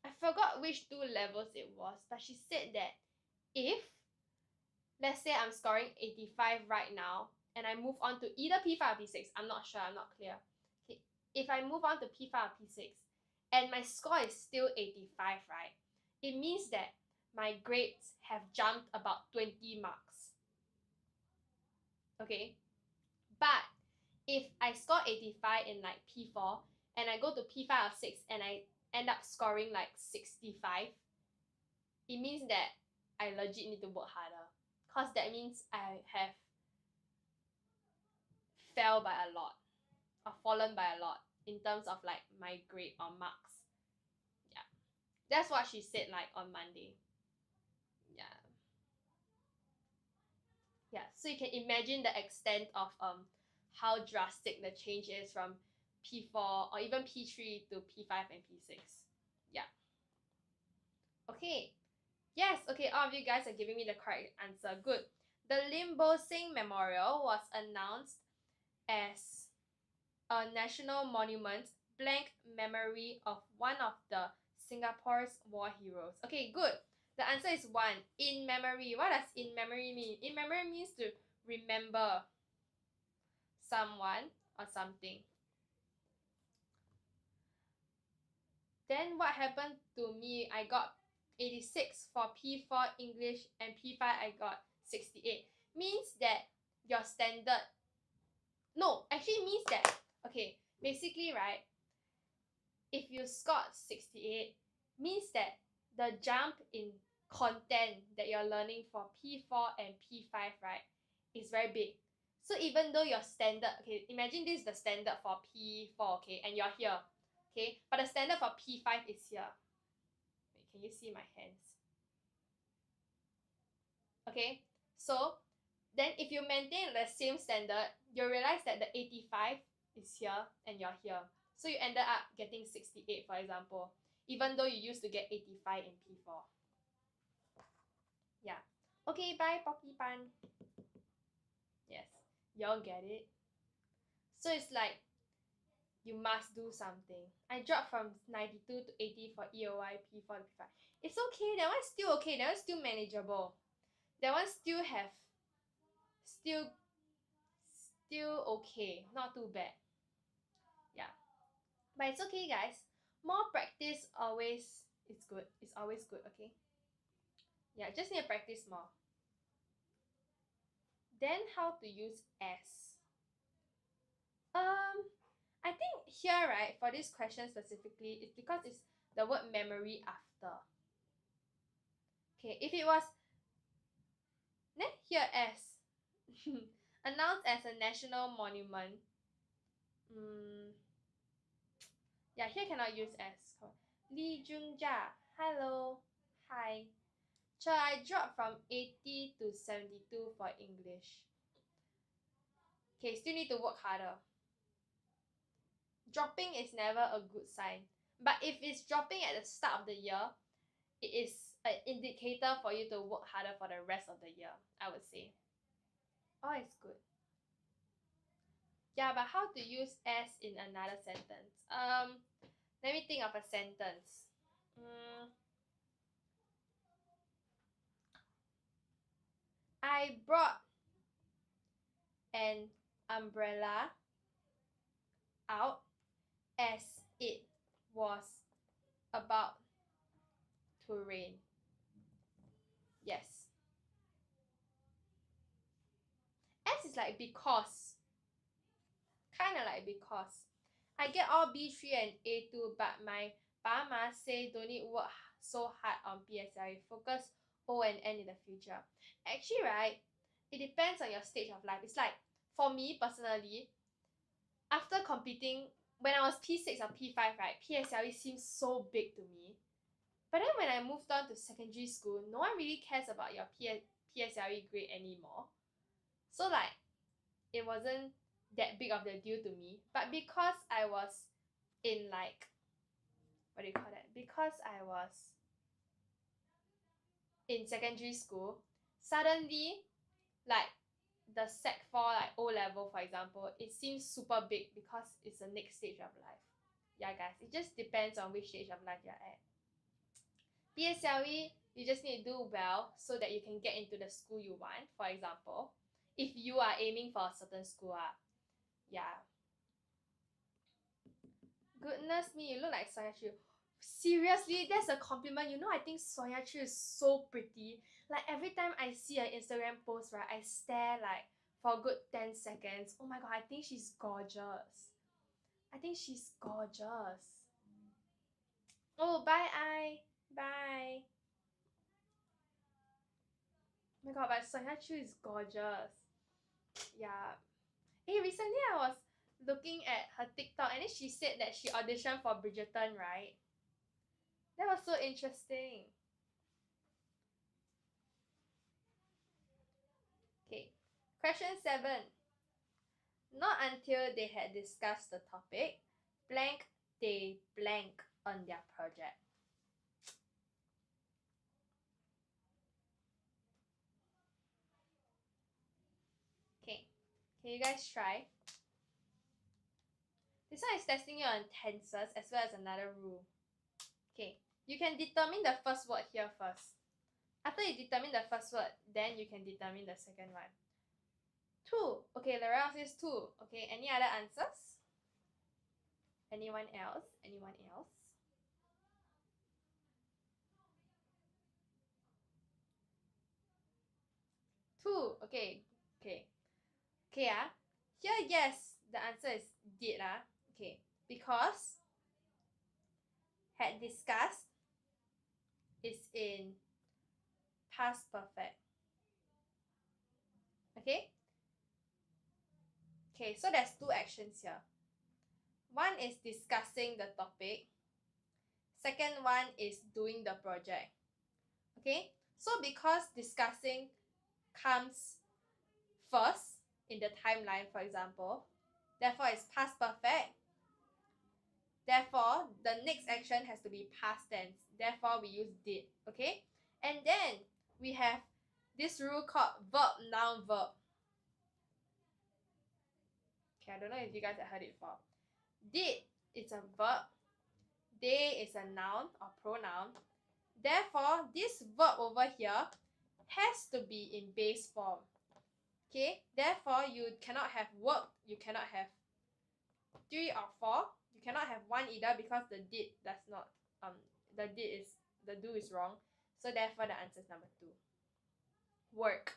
I forgot which 2 levels it was, but she said that if, let's say I'm scoring 85 right now, and I move on to either P5 or P6, I'm not sure, I'm not clear. Okay. If I move on to P5 or P6, and my score is still 85, right? It means that my grades have jumped about 20 marks. Okay? But if I score 85 in like P4, and I go to P5 or 6, and I end up scoring like 65, it means that I legit need to work harder. Because that means I have fell by a lot or fallen by a lot in terms of like my grade or marks. Yeah. That's what she said like on Monday. Yeah. Yeah. So you can imagine the extent of how drastic the change is from P4 or even P3 to P5 and P6. Yeah. Okay. Yes, okay, all of you guys are giving me the correct answer. Good. The Lim Bo Sing Memorial was announced as a national monument blank memory of one of the Singapore's war heroes. Okay, good. The answer is 1. In memory. What does in memory mean? In memory means to remember someone or something. Then what happened to me? I got 86 for P4 English and P5 I got 68. Means that your standard, no, actually means that, okay, basically, right, if you scored 68, means that the jump in content that you're learning for P4 and P5, right, is very big. So even though your standard, okay, imagine this is the standard for P4, okay, and you're here, okay, but the standard for P5 is here. Wait, can you see my hands? Okay, so then if you maintain the same standard, you'll realize that the 85 is here and you're here. So you ended up getting 68, for example, even though you used to get 85 in P4. Yeah. Okay, bye, Poppy Pan. Yes, y'all get it? So it's like, you must do something. I dropped from 92 to 80 for EOI, P4 to P5. It's okay, that one's still okay, that one's still manageable. That one still have, still okay, not too bad. Yeah. But it's okay, guys. More practice always is good. It's always good, okay? Yeah, just need to practice more. Then how to use S. I think here, right, for this question specifically, it's because it's the word memory after. Okay, if it was then here S announced as a national monument. Yeah, here cannot use S. Li Junjia, hello, hi. I dropped from 80 to 72 for English. Okay, still need to work harder. Dropping is never a good sign. But if it's dropping at the start of the year, it is an indicator for you to work harder for the rest of the year, I would say. Oh, it's good. Yeah, but how to use S in another sentence? Let me think of a sentence. I brought an umbrella out as it was about to rain. Yes. S is like because. Kinda like because. I get all B3 and A2, but my Bama say don't need work so hard on PSLE. Focus O and N in the future. Actually, right, it depends on your stage of life. It's like, for me personally, after competing, when I was P6 or P5, right, PSLE seems so big to me. But then when I moved on to secondary school, no one really cares about your PSLE grade anymore. So like, it wasn't that big of the deal to me. But because I was in like, what do you call that? Because I was in secondary school, suddenly, like, the sec 4, like O-level, for example, it seems super big because it's the next stage of life. Yeah, guys, it just depends on which stage of life you're at. PSLE, you just need to do well so that you can get into the school you want, for example. If you are aiming for a certain school, yeah. Goodness me, you look like Sonia Chu. Seriously, that's a compliment. You know, I think Sonia Chu is so pretty. Like, every time I see an Instagram post, right, I stare like for a good 10 seconds. Oh my god, I think she's gorgeous. I think she's gorgeous. Oh, bye, I. Bye. Oh my god, but Sonia Chu is gorgeous. Yeah. Hey, recently I was looking at her TikTok and then she said that she auditioned for Bridgerton, right? That was so interesting. Okay, question 7. Not until they had discussed the topic, blank, they blank on their project. Okay, can you guys try? This one is testing you on tenses as well as another rule. Okay, you can determine the first word here first. After you determine the first word, then you can determine the second one. 2. Okay, L'Oreal says 2. Okay, any other answers? Anyone else? Anyone else? 2. Okay. Here, yes, the answer is did. Okay, because had discussed is in past perfect. Okay, so there's 2 actions here. One is discussing the topic. Second one is doing the project. Okay, so because discussing comes first in the timeline, for example, therefore it's past perfect. Therefore, the next action has to be past tense. Therefore, we use did. Okay, and then we have this rule called verb, noun, verb. Okay, I don't know if you guys have heard it before. Did is a verb. They is a noun or pronoun. Therefore, this verb over here has to be in base form. Okay, therefore you cannot have worked, you cannot have 3 or 4, you cannot have 1 either because the did does not the do is wrong. So therefore the answer is number 2. Work.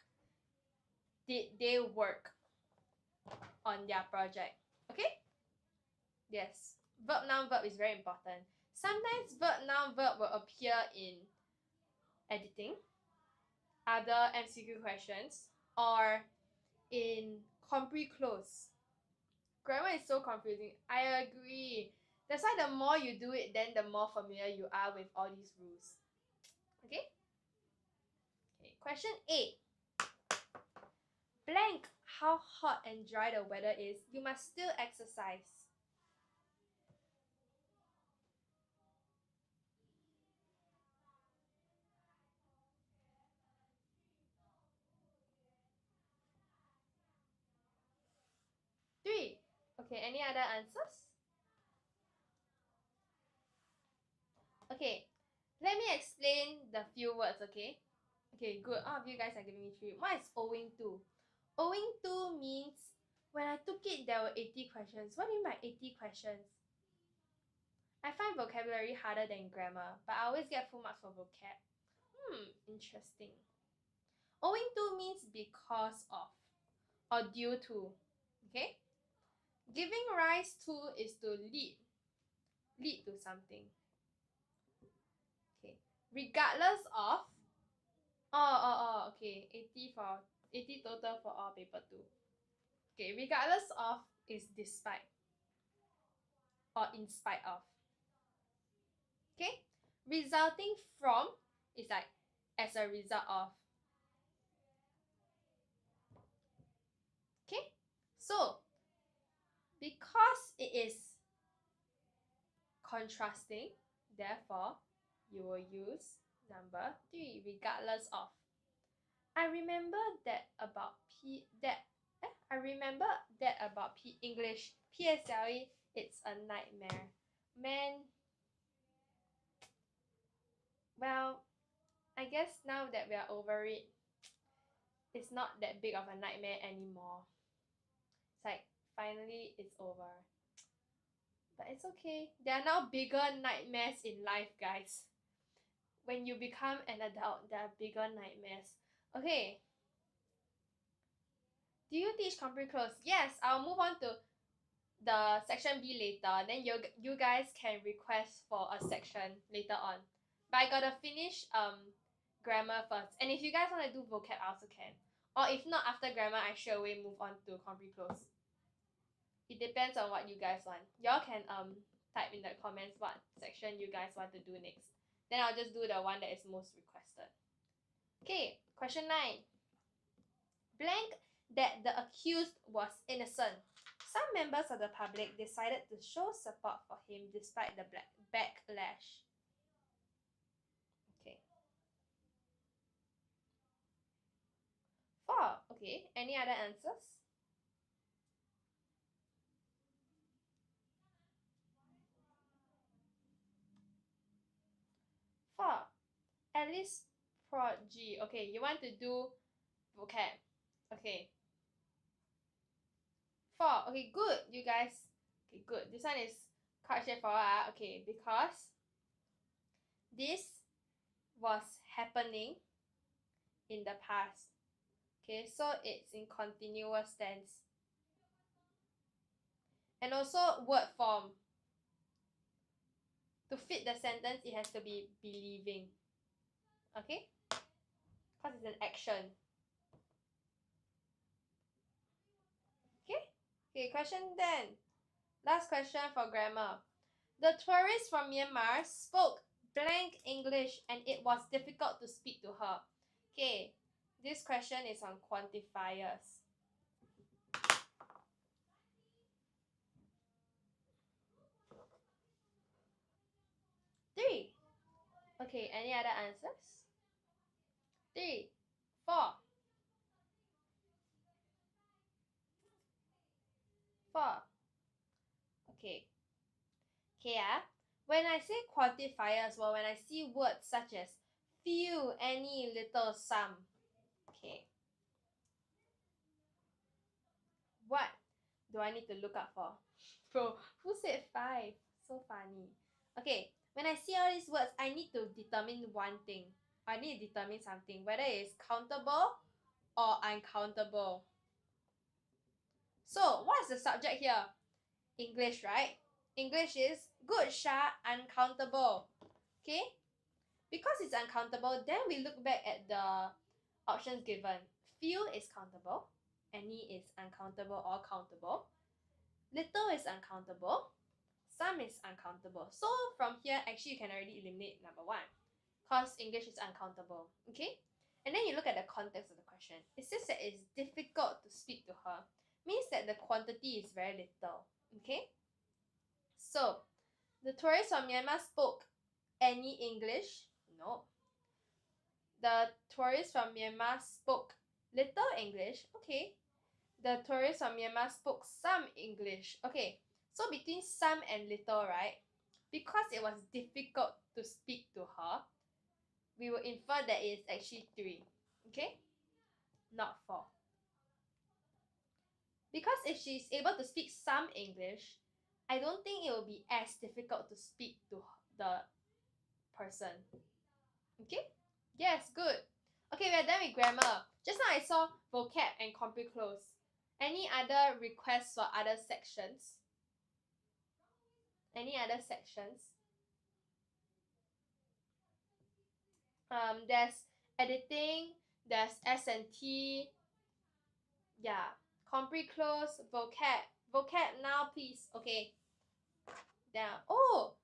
Did they work on their project? Okay? Yes. Verb, noun, verb is very important. Sometimes verb, noun, verb will appear in editing, other MCQ questions, or in compre close. Grammar is so confusing. I agree. That's why the more you do it, then the more familiar you are with all these rules. Okay? Okay. Question 8. Blank how hot and dry the weather is, you must still exercise. Three. Okay, any other answers? Okay, let me explain the few words, okay? Okay, good. All of you guys are giving me 3. What is owing to? Owing to means when I took it, there were 80 questions. What do you mean by 80 questions? I find vocabulary harder than grammar, but I always get full marks for vocab. Interesting. Owing to means because of or due to. Okay? Giving rise to is to lead to something. Okay. Regardless of. Okay. 80 total for all paper 2. Okay, regardless of is despite or in spite of. Okay? Resulting from is like as a result of. Okay? So, because it is contrasting, therefore, you will use number 3, regardless of. I remember that about English PSLE, it's a nightmare. Man, well, I guess now that we are over it, it's not that big of a nightmare anymore. It's like finally it's over. But it's okay. There are now bigger nightmares in life, guys. When you become an adult, there are bigger nightmares. Okay. Do you teach compre close? Yes, I'll move on to the section B later. Then you guys can request for a section later on. But I gotta finish grammar first. And if you guys want to do vocab, I also can. Or if not, after grammar, I straight away move on to compre close. It depends on what you guys want. Y'all can type in the comments what section you guys want to do next. Then I'll just do the one that is most requested. Okay, question 9. Blank that the accused was innocent. Some members of the public decided to show support for him despite the backlash. Okay. 4. Okay, any other answers? 4. Alice Prod G. Okay, you want to do vocab. Okay. 4. Okay, good, you guys. Okay, good. This one is quite straightforward. Okay, because this was happening in the past. Okay, so it's in continuous tense. And also word form. To fit the sentence, it has to be believing. Okay? Because it's an action. Okay? Okay, question 10. Last question for grammar. The tourist from Myanmar spoke blank English and it was difficult to speak to her. Okay, this question is on quantifiers. 3. Okay, any other answers? 3, 4. 4. Okay. Okay, when I say quantifiers, well, when I see words such as few, any, little, some. Okay. What do I need to look up for? Bro, who said 5? So funny. Okay, when I see all these words, I need to determine one thing. I need to determine something, whether it's countable or uncountable. So, what's the subject here? English, right? English is good, Sha, uncountable. Okay? Because it's uncountable, then we look back at the options given. Few is countable, any is uncountable or countable, little is uncountable, some is uncountable. So from here, actually you can already eliminate number 1, because English is uncountable. Okay? And then you look at the context of the question. It says that it's difficult to speak to her. Means that the quantity is very little. Okay? So, the tourist from Myanmar spoke any English? No. The tourist from Myanmar spoke little English. Okay. The tourist from Myanmar spoke some English. Okay. So between some and little, right? Because it was difficult to speak to her, we will infer that it's actually 3. Okay? Not 4. Because if she's able to speak some English, I don't think it will be as difficult to speak to the person. Okay? Yes, good. Okay, we're done with grammar. Just now I saw vocab and compre-close. Any other requests for other sections? Any other sections? There's editing, there's S&T, yeah, compre-close, vocab. Vocab now, please. Okay. Down. Oh,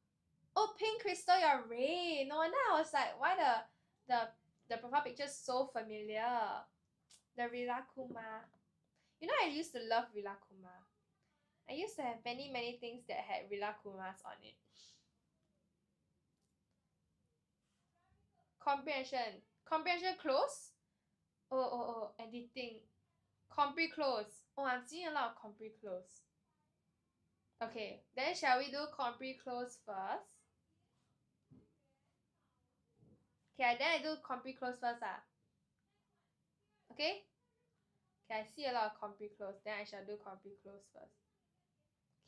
pink crystal, you're red. No wonder I was like, why the profile picture so familiar? The Rilakuma. You know, I used to love Rilakuma. I used to have many things that had Rilakumas on it. Comprehension. Comprehension close? Oh, editing. Compre close. Oh, I'm seeing a lot of compre close. Okay, then shall we do compre close first? Okay, then I do compre close first. Okay? Okay, I see a lot of compre close. Then I shall do compre close first.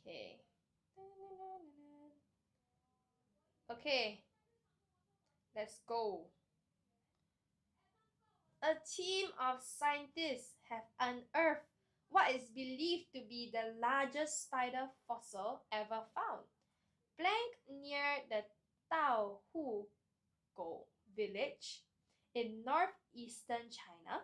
Okay. Okay. Let's go. A team of scientists have unearthed what is believed to be the largest spider fossil ever found. Blank near the Taohugo village in northeastern China,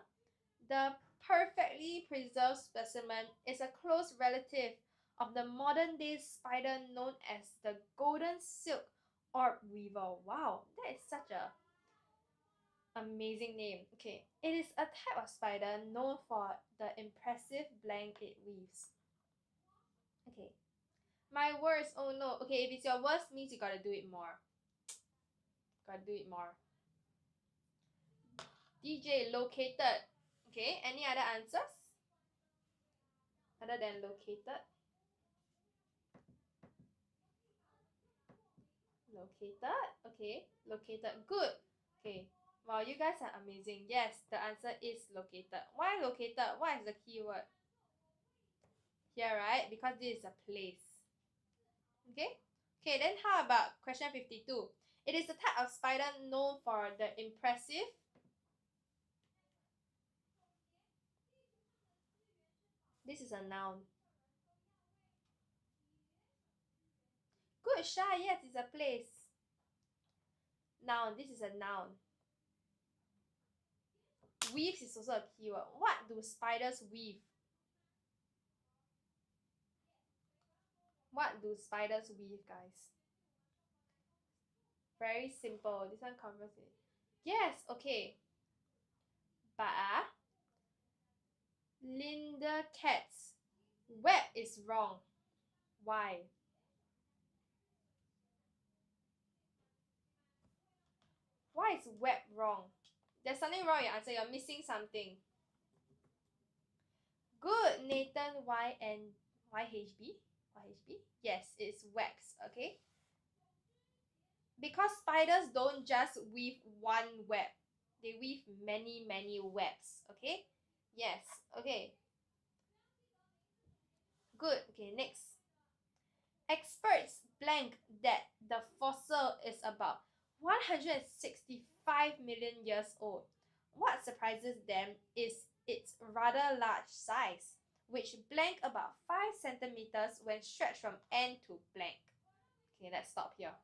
the perfectly preserved specimen is a close relative of the modern-day spider known as the golden silk orb weaver. Wow, that is such a amazing name. Okay, it is a type of spider known for the impressive blank it weaves. Okay, my worst. Oh no. Okay, if it's your worst, means you gotta do it more. Gotta do it more. DJ located. Okay, any other answers other than located? Located. Okay, located. Good. Okay, Wow, you guys are amazing. Yes, the answer is located. Why located? What is the keyword? Here, right? Because this is a place. Okay? Okay, then how about question 52? It is the type of spider known for the impressive. This is a noun. Good, Sha. Yes, it's a place. Noun. This is a noun. Weaves is also a keyword. What do spiders weave? What do spiders weave, guys? Very simple. This one covers it. Yes, okay. But Linda Katz. Web is wrong. Why? Why is web wrong? There's something wrong with your answer. You're missing something. Good, Nathan Y and YHB. YHB? Yes, it's wax, okay? Because spiders don't just weave one web. They weave many, many webs, okay? Yes, okay. Good, okay, next. Experts blank that the fossil is about 165 million years old. What surprises them is its rather large size, which blank about 5 centimeters when stretched from end to blank. Okay, let's stop here.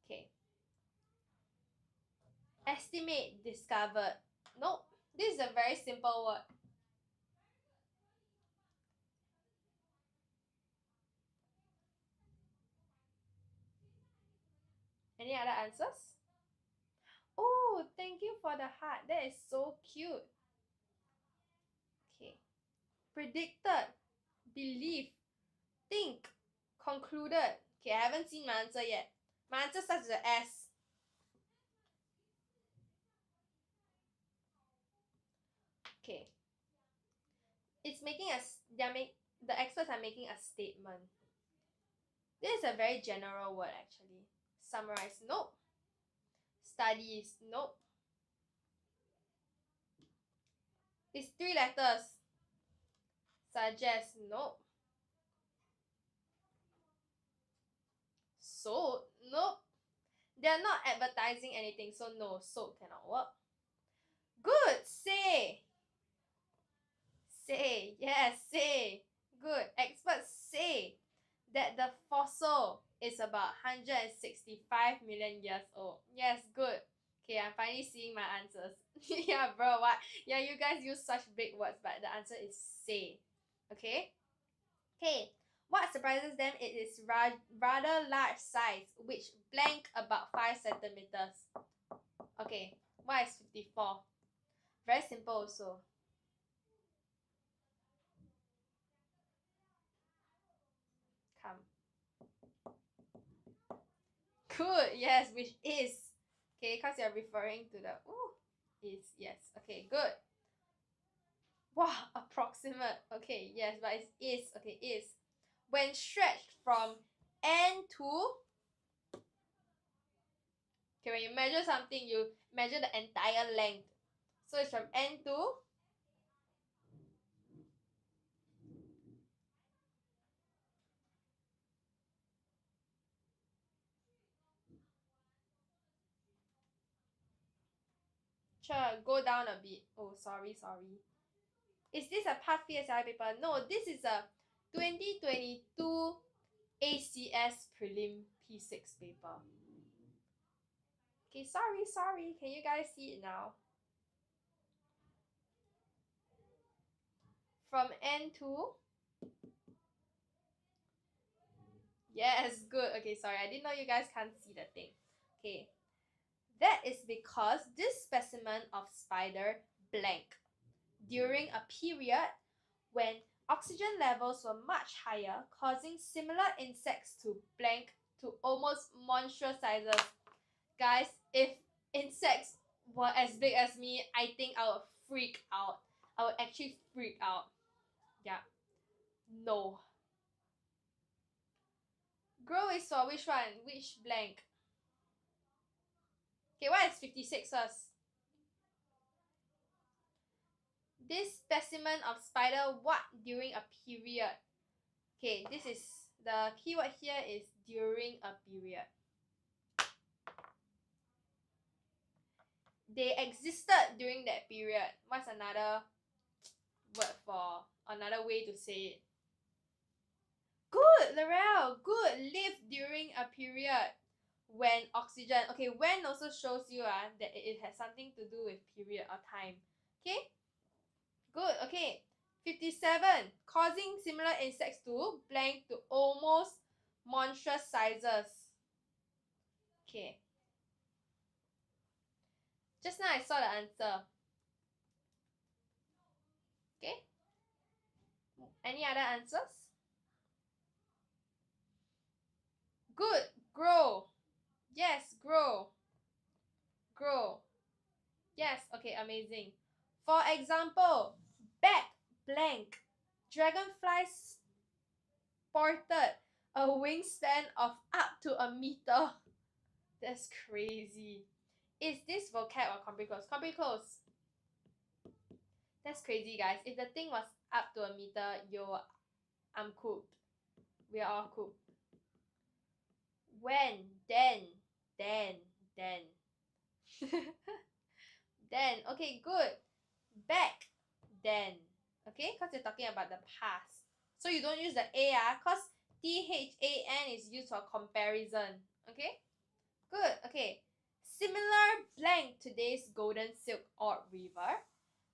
Okay. Estimate discovered. Nope. This is a very simple word. Any other answers? Oh, thank you for the heart. That is so cute. Okay. Predicted, believe, think, concluded. Okay, I haven't seen my answer yet. My answer starts with S. Okay. It's making a the experts are making a statement. This is a very general word actually. Summarize, nope. Studies, nope. It's 3 letters. Suggest, nope. Sold, nope. They're not advertising anything, so no, sold cannot work. Good, say. Say, yes, say. Good. Experts say that the fossil is about 165 million years old. Yes, good. Okay, I'm finally seeing my answers. Yeah, bro, what? Yeah, you guys use such big words, but the answer is say. Okay? Okay. What surprises them it is rather large size, which blank about 5 centimeters. Okay, what is 54? Very simple also. Come. Good, yes, which is. Okay, because you're referring to the is, yes. Okay, good. Wow, approximate. Okay, yes, but it's is. Okay, is. When stretched from end to. Okay, when you measure something, you measure the entire length. So it's from end to. Sure, go down a bit. Oh, sorry. Is this a past PSLE paper? No, this is a 2022 ACS Prelim P6 paper. Okay, sorry. Can you guys see it now? From end to. Yes, good. Okay, sorry. I didn't know you guys can't see the thing. Okay. That is because this specimen of spider blank during a period when oxygen levels were much higher, causing similar insects to blank to almost monstrous sizes. Guys, if insects were as big as me, I think I would freak out. I would actually freak out. Yeah. No. Grow is for which one? Which blank? Okay, what is 56 first? This specimen of spider what during a period? Okay, this is the keyword here is during a period. They existed during that period. What's another word for another way to say it? Good, Laurel. Good. Live during a period when oxygen. Okay, when also shows you that it has something to do with period or time. Okay? Good. Okay. 57. Causing similar insects to blank to almost monstrous sizes. Okay. Just now I saw the answer. Okay? Any other answers? Good. Grow. Yes, grow. Grow. Yes, okay, amazing. For example, back blank. Dragonflies sported a wingspan of up to a meter. That's crazy. Is this vocab or complicos? Complicos. That's crazy, guys. If the thing was up to a meter, I'm cooked. We are all cooked. When, then. Then, okay, good. Back, then. Okay, because you're talking about the past. So you don't use the A, because THAN is used for comparison. Okay, good. Okay, similar blank today's golden silk orb weaver.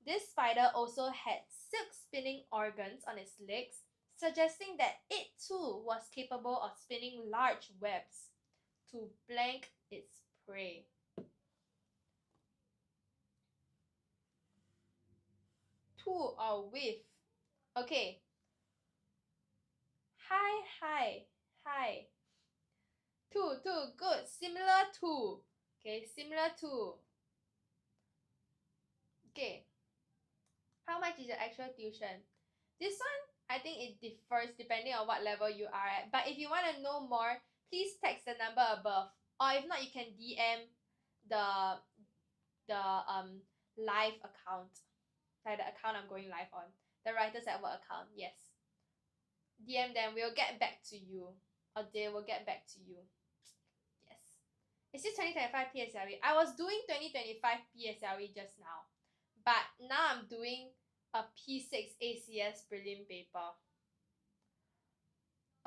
This spider also had silk spinning organs on its legs, suggesting that it too was capable of spinning large webs to blank its prey. To or with. Okay. Hi. To, good. Similar to. Okay, similar to. Okay. How much is your actual tuition? This one, I think it differs depending on what level you are at. But if you want to know more, please text the number above. Or if not, you can DM the live account. Like the account I'm going live on. The Writers at Work account, yes. DM them, we'll get back to you. Or they will get back to you. Yes. Is this 2025 PSLE? I was doing 2025 PSLE just now. But now I'm doing a P6 ACS prelim paper.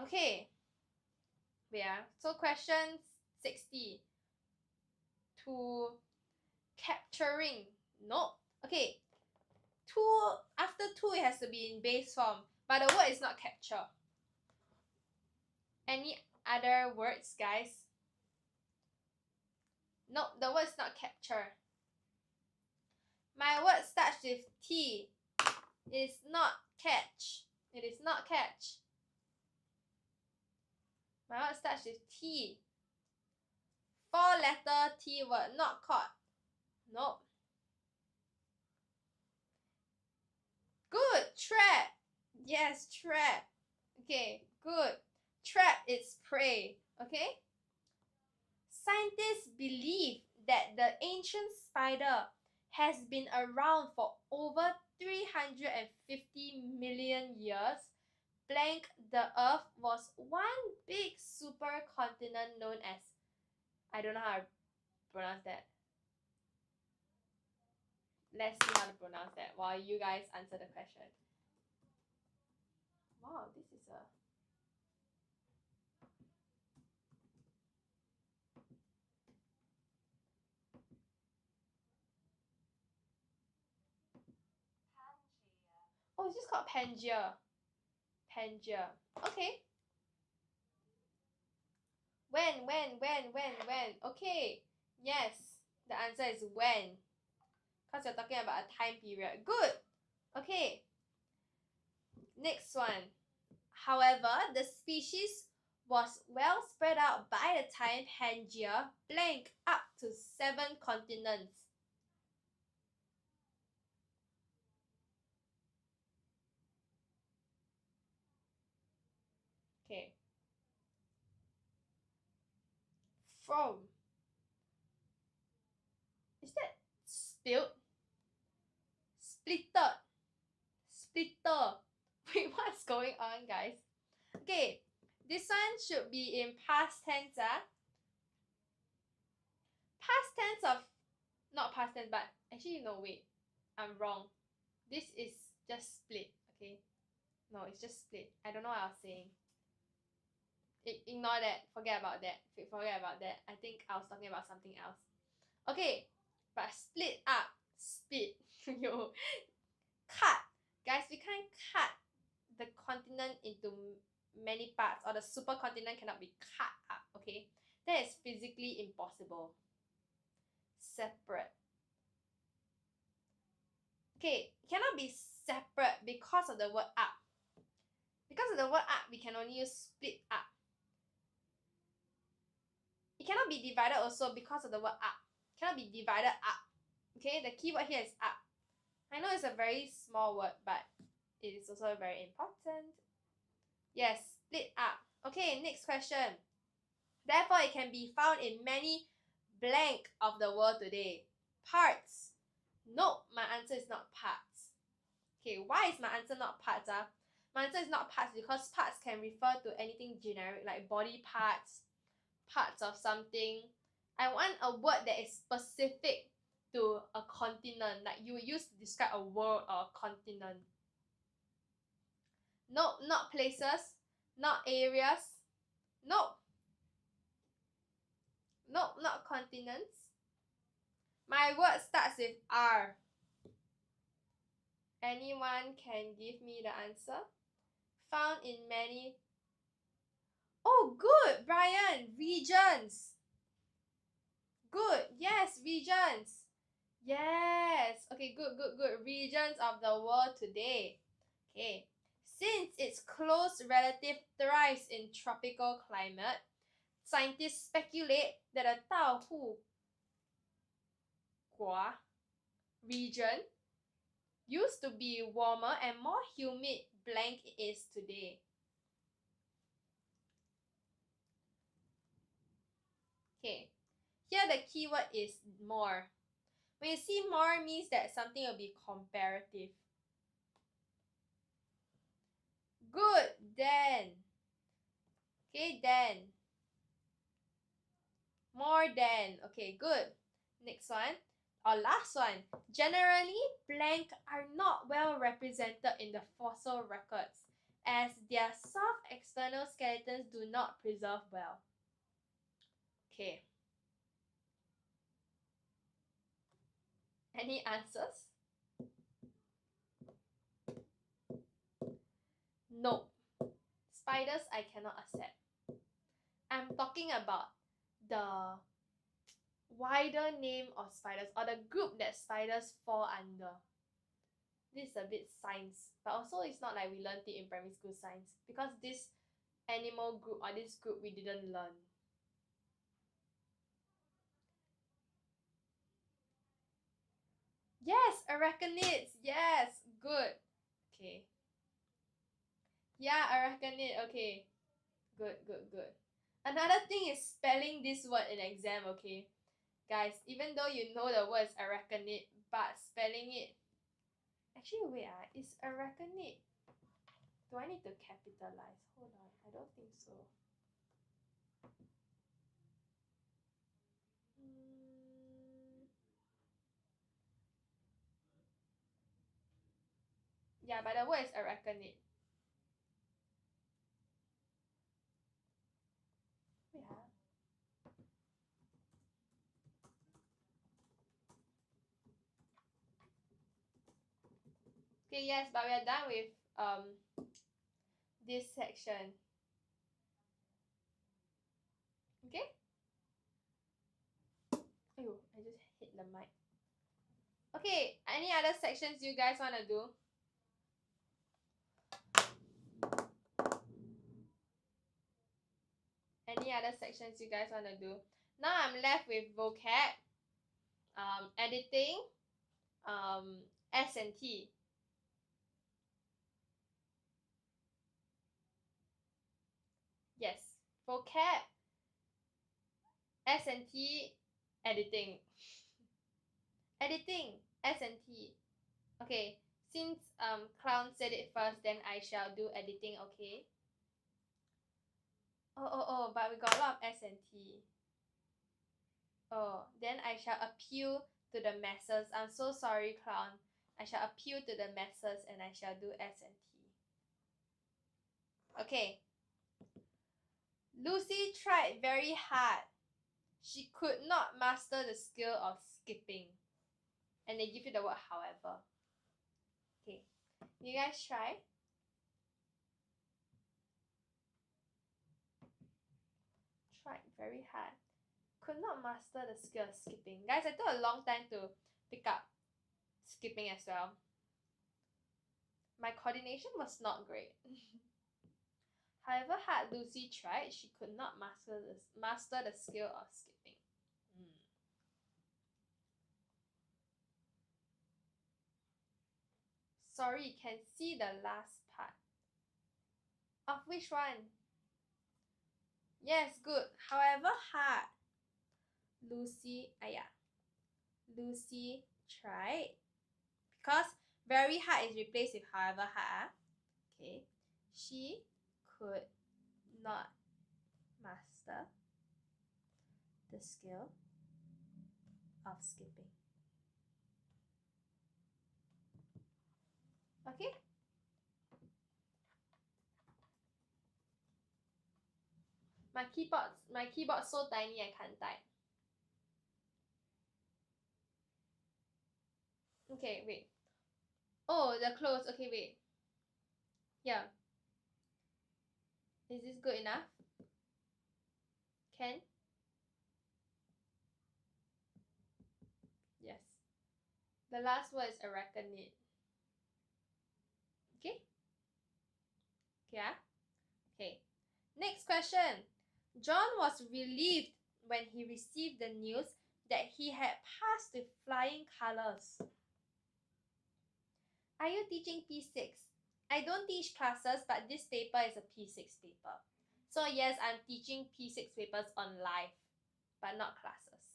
Okay. Yeah. So question 60. To capturing. No. Okay. After to it has to be in base form. But the word is not capture. Any other words, guys? No, the word is not capture. My word starts with T. It is not catch. It is not catch. My word starts with T. 4-letter T word, not caught. Nope. Good. Trap. Yes, trap. Okay, good. Trap is prey. Okay? Scientists believe that the ancient spider has been around for over 350 million years. Blank, the Earth was one big supercontinent known as, I don't know how to pronounce that. Let's see how to pronounce that while you guys answer the question. Wow, this is a... Oh, it's just called Pangea. Pangea. Okay. When? Okay. Yes. The answer is when. Because you're talking about a time period. Good. Okay. Next one. However, the species was well spread out by the time Pangea blank up to 7 continents. Okay. From. spilled, splitted, splitter. Wait, what's going on, guys? Okay, this one should be in past tense. Past tense of, not past tense, but actually, no, wait, I'm wrong. This is just split, okay? No, it's just split. I don't know what I was saying. Ignore that. Forget about that. Forget about that. I think I was talking about something else. Okay, but split up, split. Yo, cut. Guys, we can't cut the continent into many parts, or the supercontinent cannot be cut up, okay? That is physically impossible. Separate. Okay, cannot be separate because of the word up. Because of the word up, we can only use split up. It cannot be divided also because of the word up. Cannot be divided up. Okay, the key word here is up. I know it's a very small word, but it is also very important. Yes, split up. Okay, next question. Therefore, it can be found in many blank of the world today. Parts. Nope, my answer is not parts. Okay, why is my answer not parts? My answer is not parts because parts can refer to anything generic like body parts, parts of something. I want a word that is specific to a continent, like you would use to describe a world or a continent. Nope, not places, not areas. Nope. Nope, not continents. My word starts with R. Anyone can give me the answer? Found in many. Oh, good, Brian. Regions. Good. Yes, regions. Yes. Okay, good. Regions of the world today. Okay. Since its close relative thrives in tropical climate, scientists speculate that the Daohu Gua region used to be warmer and more humid blank it is today. Okay, here the keyword is more. When you see more, means that something will be comparative. Good, then. Okay, then. More than. Okay, good. Next one. Or last one. Generally, blank are not well represented in the fossil records, as their soft external skeletons do not preserve well. Okay. Any answers? No. Spiders I cannot accept. I'm talking about the wider name of spiders, or the group that spiders fall under. This is a bit science, but also it's not like we learned it in primary school science, because this animal group or this group we didn't learn. Yes, arachnids. Yes, good. Okay. Yeah, arachnid. Okay. Good. Another thing is spelling this word in exam, okay? Guys, even though you know the word is arachnid, but spelling it. Actually, wait, is arachnid. Do I need to capitalize? Hold on, I don't think so. Yeah, but the word is arachnid. Wait, Okay, yes, but we are done with this section. Okay? Ayo, I just hit the mic. Okay, any other sections you guys want to do? Any other sections you guys want to do? Now I'm left with vocab, editing, S&T. Yes, vocab, S&T, editing. Editing, S&T. Okay, since Clown said it first, then I shall do editing, okay? Oh, but we got a lot of S&T. Oh, then I shall appeal to the masses. I'm so sorry, Clown. I shall appeal to the masses and I shall do S&T. Okay. Lucy tried very hard. She could not master the skill of skipping. And they give you the word however. Okay. You guys try? Tried very hard. Could not master the skill of skipping. Guys, I took a long time to pick up skipping as well. My coordination was not great. However hard Lucy tried, she could not master the skill of skipping. Sorry, can see the last part. Of which one? Yes, good. However hard Lucy tried. Because very hard is replaced with however hard. Okay. She could not master the skill of skipping. Okay? My keyboard's so tiny I can't type. Okay, wait. Oh, the close. Okay, wait. Yeah. Is this good enough? Can? Yes. The last word is arachnid. Okay? Yeah? Okay. Next question. John was relieved when he received the news that he had passed with flying colors. Are you teaching P6? I don't teach classes, but this paper is a P6 paper. So yes, I'm teaching P6 papers on live, but not classes,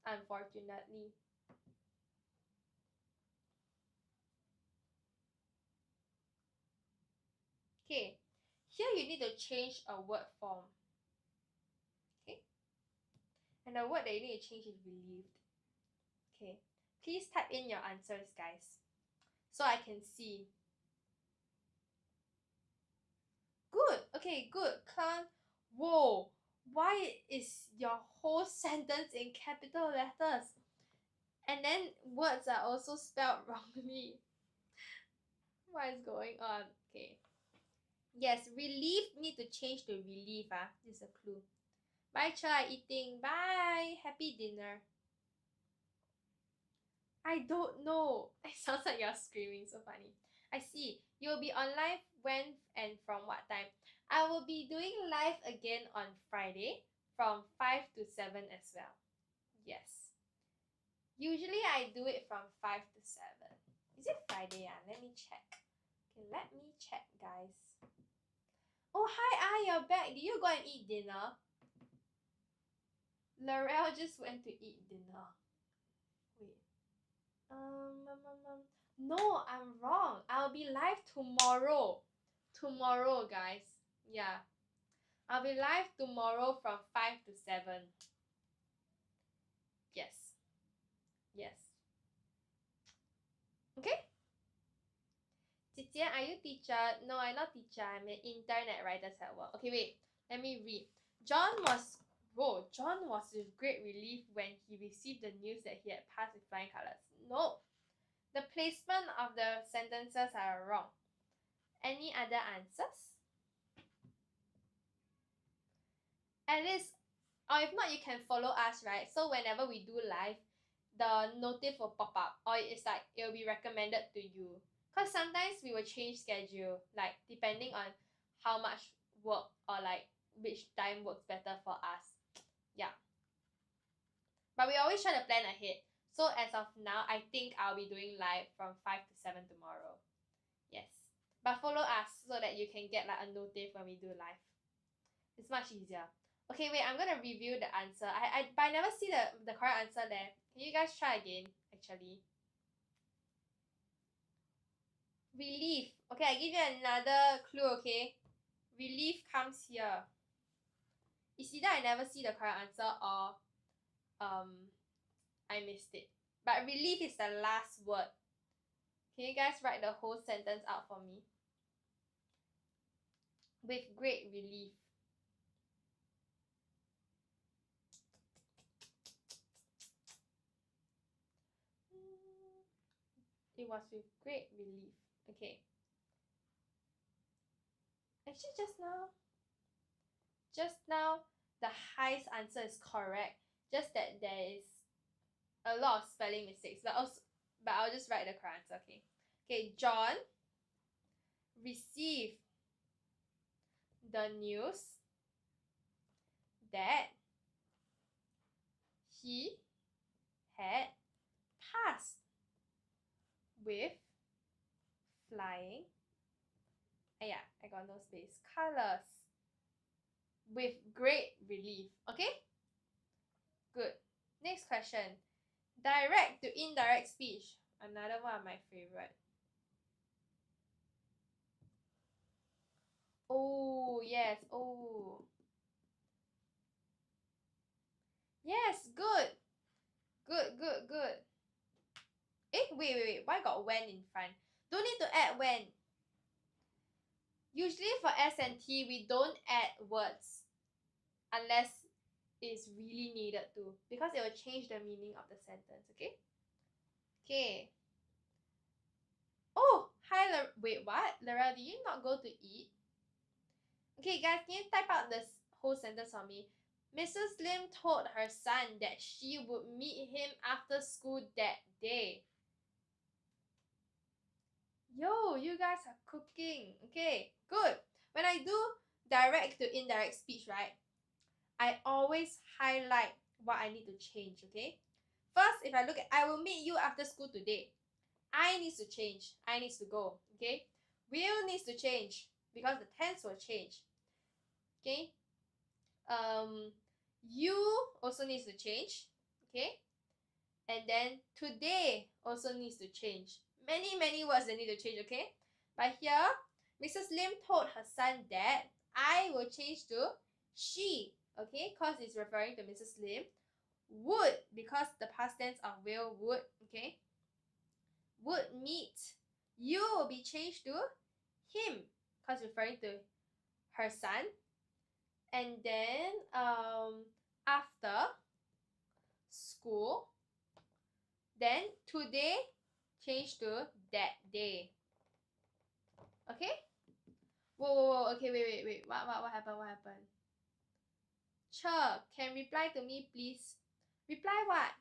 unfortunately. Okay, here you need to change a word form. Okay, and the word that you need to change is relieved. Okay, please type in your answers, guys, so I can see. Good. Okay, good. Clown. Whoa. Why is your whole sentence in capital letters? And then words are also spelled wrongly. What is going on? Okay. Yes, relief need to change to relief. This is a clue. Bye, Chai. Eating. Bye. Happy dinner. I don't know. It sounds like you're screaming. So funny. I see. You'll be on live when and from what time? I will be doing live again on Friday from 5 to 7 as well. Yes. Usually I do it from 5 to 7. Is it Friday? Let me check. Okay, let me check, guys. Oh, hi, you're back. Did you go and eat dinner? Laurel just went to eat dinner. Wait. No, I'm wrong. I'll be live tomorrow. Tomorrow, guys. Yeah. I'll be live tomorrow from 5 to 7. Yes. Yes. Okay? Jie, are you teacher? No, I'm not teacher. I'm an intern at Writers at Work. Okay, wait. Let me read. John was with great relief when he received the news that he had passed with flying colors. No. The placement of the sentences are wrong. Any other answers? At least, or if not, you can follow us, right? So whenever we do live, the notif will pop up, or it's like it will be recommended to you. Because sometimes we will change schedule, like depending on how much work or like which time works better for us. Yeah. But we always try to plan ahead. So as of now, I think I'll be doing live from 5 to 7 tomorrow. Yes. But follow us so that you can get like a notif when we do live. It's much easier. Okay, wait, I'm gonna review the answer. But I never see the correct answer there. Can you guys try again, actually? Relief. Okay, I give you another clue, okay? Relief comes here. It's either I never see the correct answer or I missed it. But relief is the last word. Can you guys write the whole sentence out for me? With great relief. It was with great relief. Okay. Actually, just now, the highest answer is correct. Just that there is a lot of spelling mistakes. But I'll just write the correct answer. Okay. Okay. John received the news that he had passed with flying. Yeah, I got no space. Colors. With great relief. Okay? Good. Next question. Direct to indirect speech. Another one of my favorite. Oh, yes. Oh. Yes, good. Good. Wait. Why got when in front? Don't need to add when. Usually for S&T, we don't add words unless it's really needed to, because it will change the meaning of the sentence, okay? Okay. Oh, hi, wait, what? Lara, did you not go to eat? Okay, guys, can you type out this whole sentence for me? Mrs. Lim told her son that she would meet him after school that day. Yo, you guys are cooking. Okay, good. When I do direct to indirect speech, right, I always highlight what I need to change, okay? First, if I look at, I will meet you after school today. I needs to change. I needs to go, okay? Will needs to change because the tense will change, okay? You also needs to change, okay? And then today also needs to change. Many words that need to change, okay? But here, Mrs. Lim told her son that I will change to she, okay? Because it's referring to Mrs. Lim. Would, because the past tense of will, would, okay? Would meet. You will be changed to him, because referring to her son. And then after school, then today change to that day. Okay? Whoa. Okay, wait. What happened? Cher, can reply to me, please? Reply what?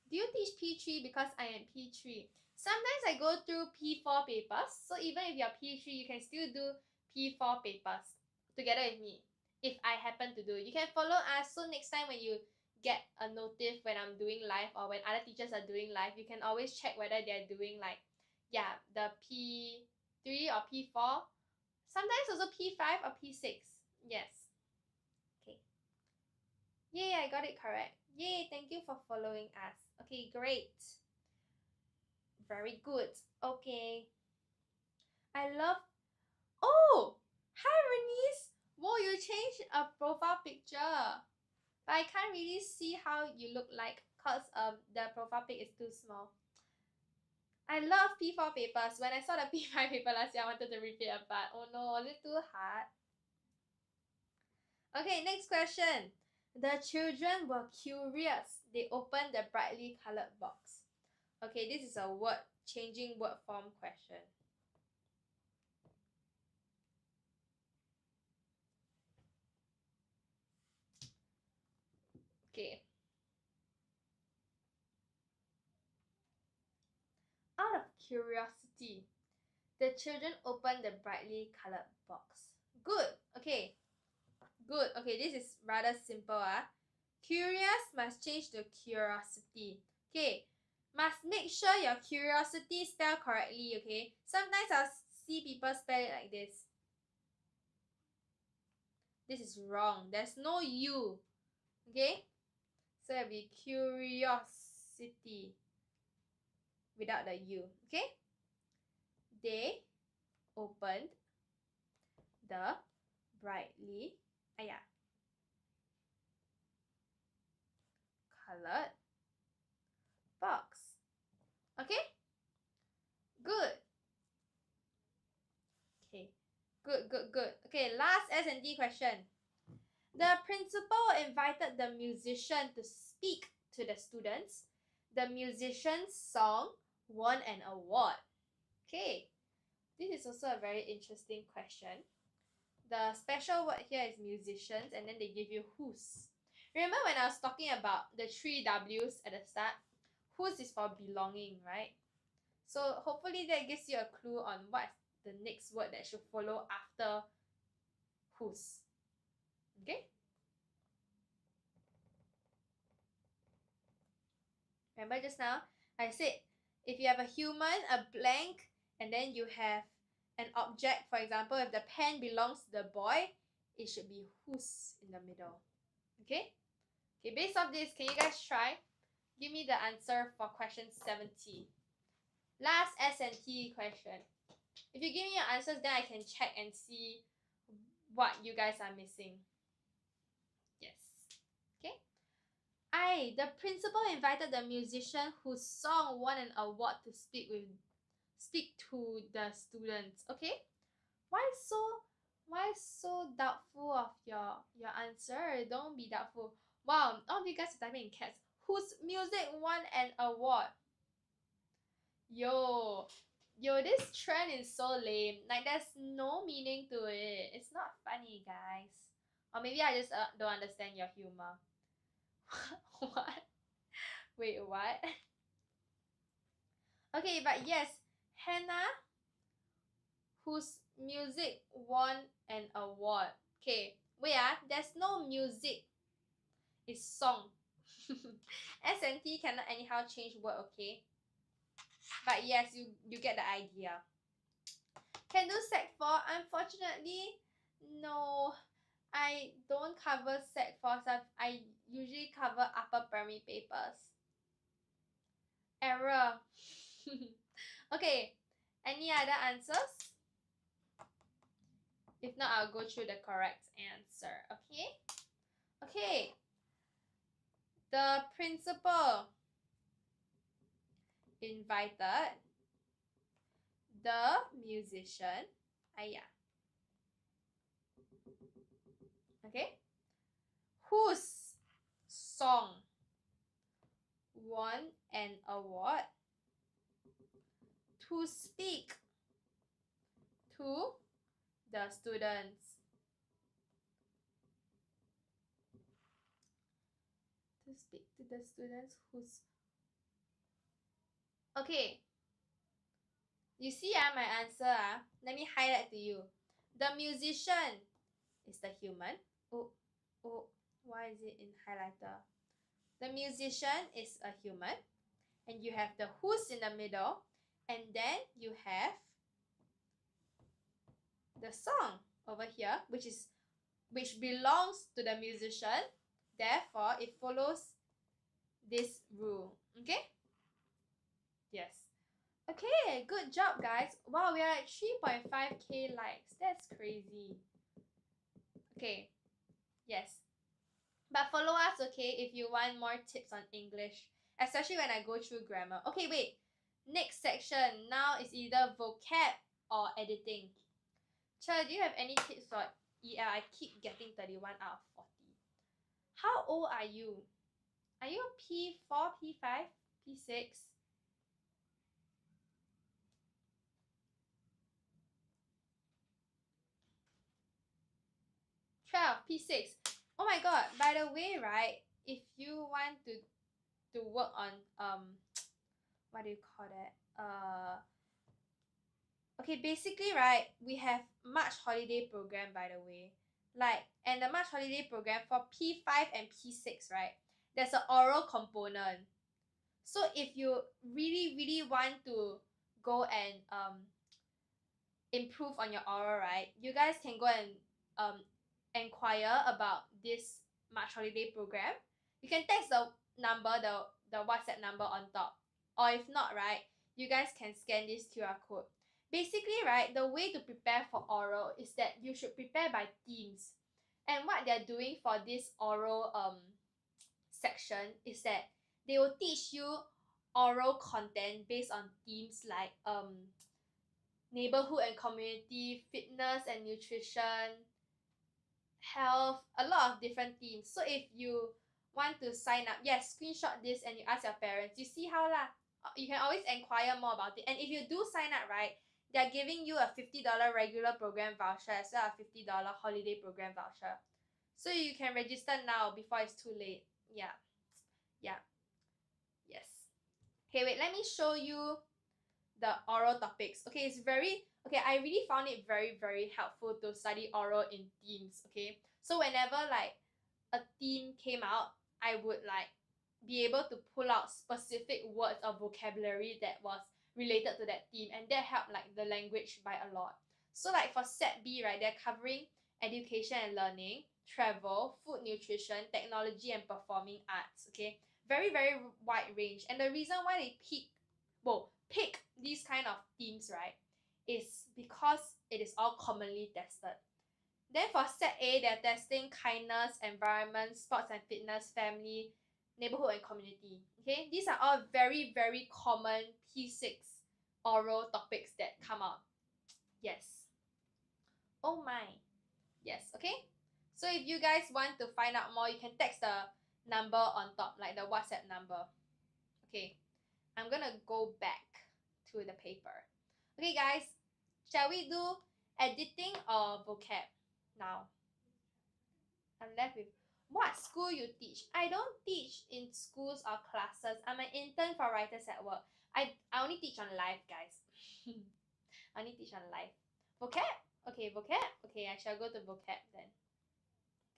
Do you teach P3? Because I am P3. Sometimes I go through P4 papers. So even if you're P3, you can still do P4 papers together with me. If I happen to do. You can follow us. So next time when you get a notif when I'm doing live or when other teachers are doing live, you can always check whether they're doing like, yeah, the P3 or P4. Sometimes also P5 or P6. Yes. Okay. Yay, I got it correct. Yay, thank you for following us. Okay, great. Very good. Okay. I love... Oh! Hi, Bernice! Whoa, you changed a profile picture. But I can't really see how you look like because the profile pic is too small. I love P4 papers. When I saw the P5 paper last year, I wanted to rip it apart. Oh no, was it too hard? Okay, next question. The children were curious. They opened the brightly colored box. Okay, this is a changing word form question. Okay. Out of curiosity, the children opened the brightly colored box. Good. Okay. Good. Okay, this is rather simple. Curious must change to curiosity. Okay. Must make sure your curiosity spelled correctly, okay? Sometimes I'll see people spell it like this. This is wrong. There's no U. Okay? So it'll be curiosity without the U. Okay? They opened the brightly colored box. Okay? Good. Okay. Good. Okay, last S&T question. The principal invited the musician to speak to the students. The musician's song won an award. Okay. This is also a very interesting question. The special word here is musicians, and then they give you whose. Remember when I was talking about the 3 W's at the start? Whose is for belonging, right? So hopefully that gives you a clue on what's the next word that should follow after whose. Okay? Remember just now, I said if you have a human, a blank, and then you have an object, for example, if the pen belongs to the boy, it should be whose in the middle. Okay? Okay, based off this, can you guys try? Give me the answer for question 70. Last S&T question. If you give me your answers, then I can check and see what you guys are missing. Yes. Okay? The principal invited the musician whose song won an award to speak to the students. Okay? Why so doubtful of your answer? Don't be doubtful. Wow, all of you guys are typing in cats. Whose music won an award? Yo, this trend is so lame. Like, there's no meaning to it. It's not funny, guys. Or maybe I just don't understand your humor. What? Wait, what? Okay, but yes, Hannah, whose music won an award. Okay, wait there's no music. It's song. S&T cannot anyhow change word, okay? But yes, you get the idea. Can do Sec 4? Unfortunately, no. I don't cover Sec 4 stuff. I usually cover upper primary papers. Error. Okay, any other answers? If not, I'll go through the correct answer, okay? Okay. The principal invited the musician. Okay? Whose song won an award to speak to the students. To speak to the students whose... Okay. You see my answer. Let me highlight to you. The musician is the human. Oh, why is it in highlighter? The musician is a human. And you have the whose in the middle. And then you have the song over here, which belongs to the musician. Therefore, it follows this rule. Okay? Yes. Okay, good job, guys. Wow, we are at 3.5k likes. That's crazy. Okay. Yes. But follow us, okay, if you want more tips on English, especially when I go through grammar. Okay, wait. Next section. Now is either vocab or editing. Cher, do you have any tips for EL? I keep getting 31 out of 40. How old are you? Are you P4, P5, P6? 12, P6. Oh my god, by the way, right, if you want to work on what do you call that? Okay, basically, right, we have March holiday program, by the way. Like, and the March holiday program for P5 and P6, right, there's an oral component. So if you really want to go and improve on your oral, right, you guys can go and enquire about this March holiday program, you can text the number, the WhatsApp number on top. Or if not, right, you guys can scan this QR code. Basically, right, the way to prepare for oral is that you should prepare by themes. And what they're doing for this oral section is that they will teach you oral content based on themes like neighborhood and community, fitness and nutrition, health, a lot of different themes. So if you want to sign up, yes, screenshot this and you ask your parents. You see how lah. You can always inquire more about it. And if you do sign up, right, they're giving you a $50 regular program voucher as well as $50 holiday program voucher. So you can register now before it's too late. Yeah. Yeah. Yes. Okay, wait, let me show you the oral topics. Okay, I really found it very, very helpful to study oral in themes. Okay, so whenever like a theme came out, I would like be able to pull out specific words or vocabulary that was related to that theme, and that helped like the language by a lot. So like for set B, right, they're covering education and learning, travel, food, nutrition, technology, and performing arts. Okay, very, very wide range. And the reason why they pick these kind of themes, right, is because it is all commonly tested. Then for set A, they're testing kindness, environment, sports and fitness, family, neighborhood and community. Okay, these are all very, very common P6 oral topics that come out. Yes. Oh my. Yes, okay? So if you guys want to find out more, you can text the number on top, like the WhatsApp number. Okay, I'm gonna go back to the paper. Okay, guys, shall we do editing or vocab now? I'm left with what school you teach. I don't teach in schools or classes. I'm an intern for Writers at Work. I only teach on live, guys. I only teach on live. Vocab? Okay, vocab. Okay, I shall go to vocab then.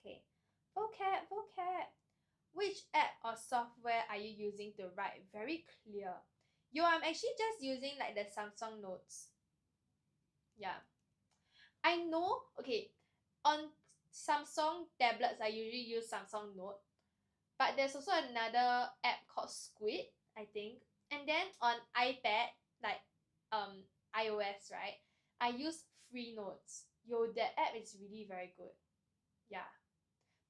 Okay, vocab. Which app or software are you using to write? Very clear. Yo, I'm actually just using like the Samsung Notes. Yeah. I know, okay, on Samsung tablets, I usually use Samsung Note. But there's also another app called Squid, I think. And then on iPad, like iOS, right, I use Free Notes. Yo, that app is really very good. Yeah.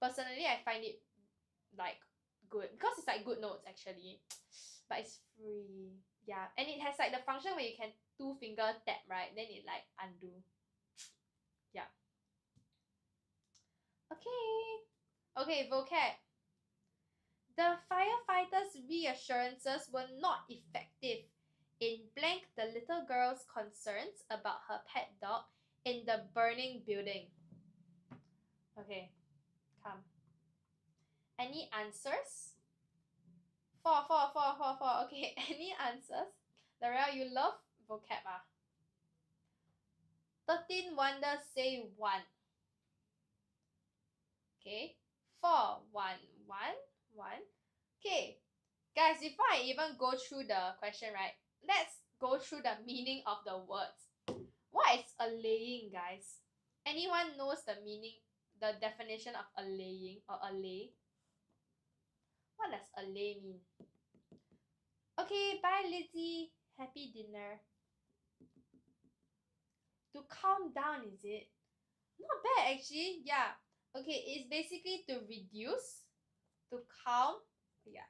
Personally, I find it like good because it's like good notes actually. But it's free. Yeah. And it has like the function where you can 2-finger tap, right? Then it like undo. Yeah. Okay, vocab. The firefighters' reassurances were not effective in blank the little girl's concerns about her pet dog in the burning building. Okay, come. Any answers? Four. Okay, any answers? L'Oreal, you love vocab, ah? 13 wonders say 1. Okay, 4, 1. Okay, guys, before I even go through the question, right, let's go through the meaning of the words. What is allaying, guys? Anyone knows the meaning, the definition of allaying or allay? What does allay mean? Okay, bye Lizzie. Happy dinner. To calm down, is it? Not bad actually. Yeah. Okay, it's basically to reduce, to calm, yeah,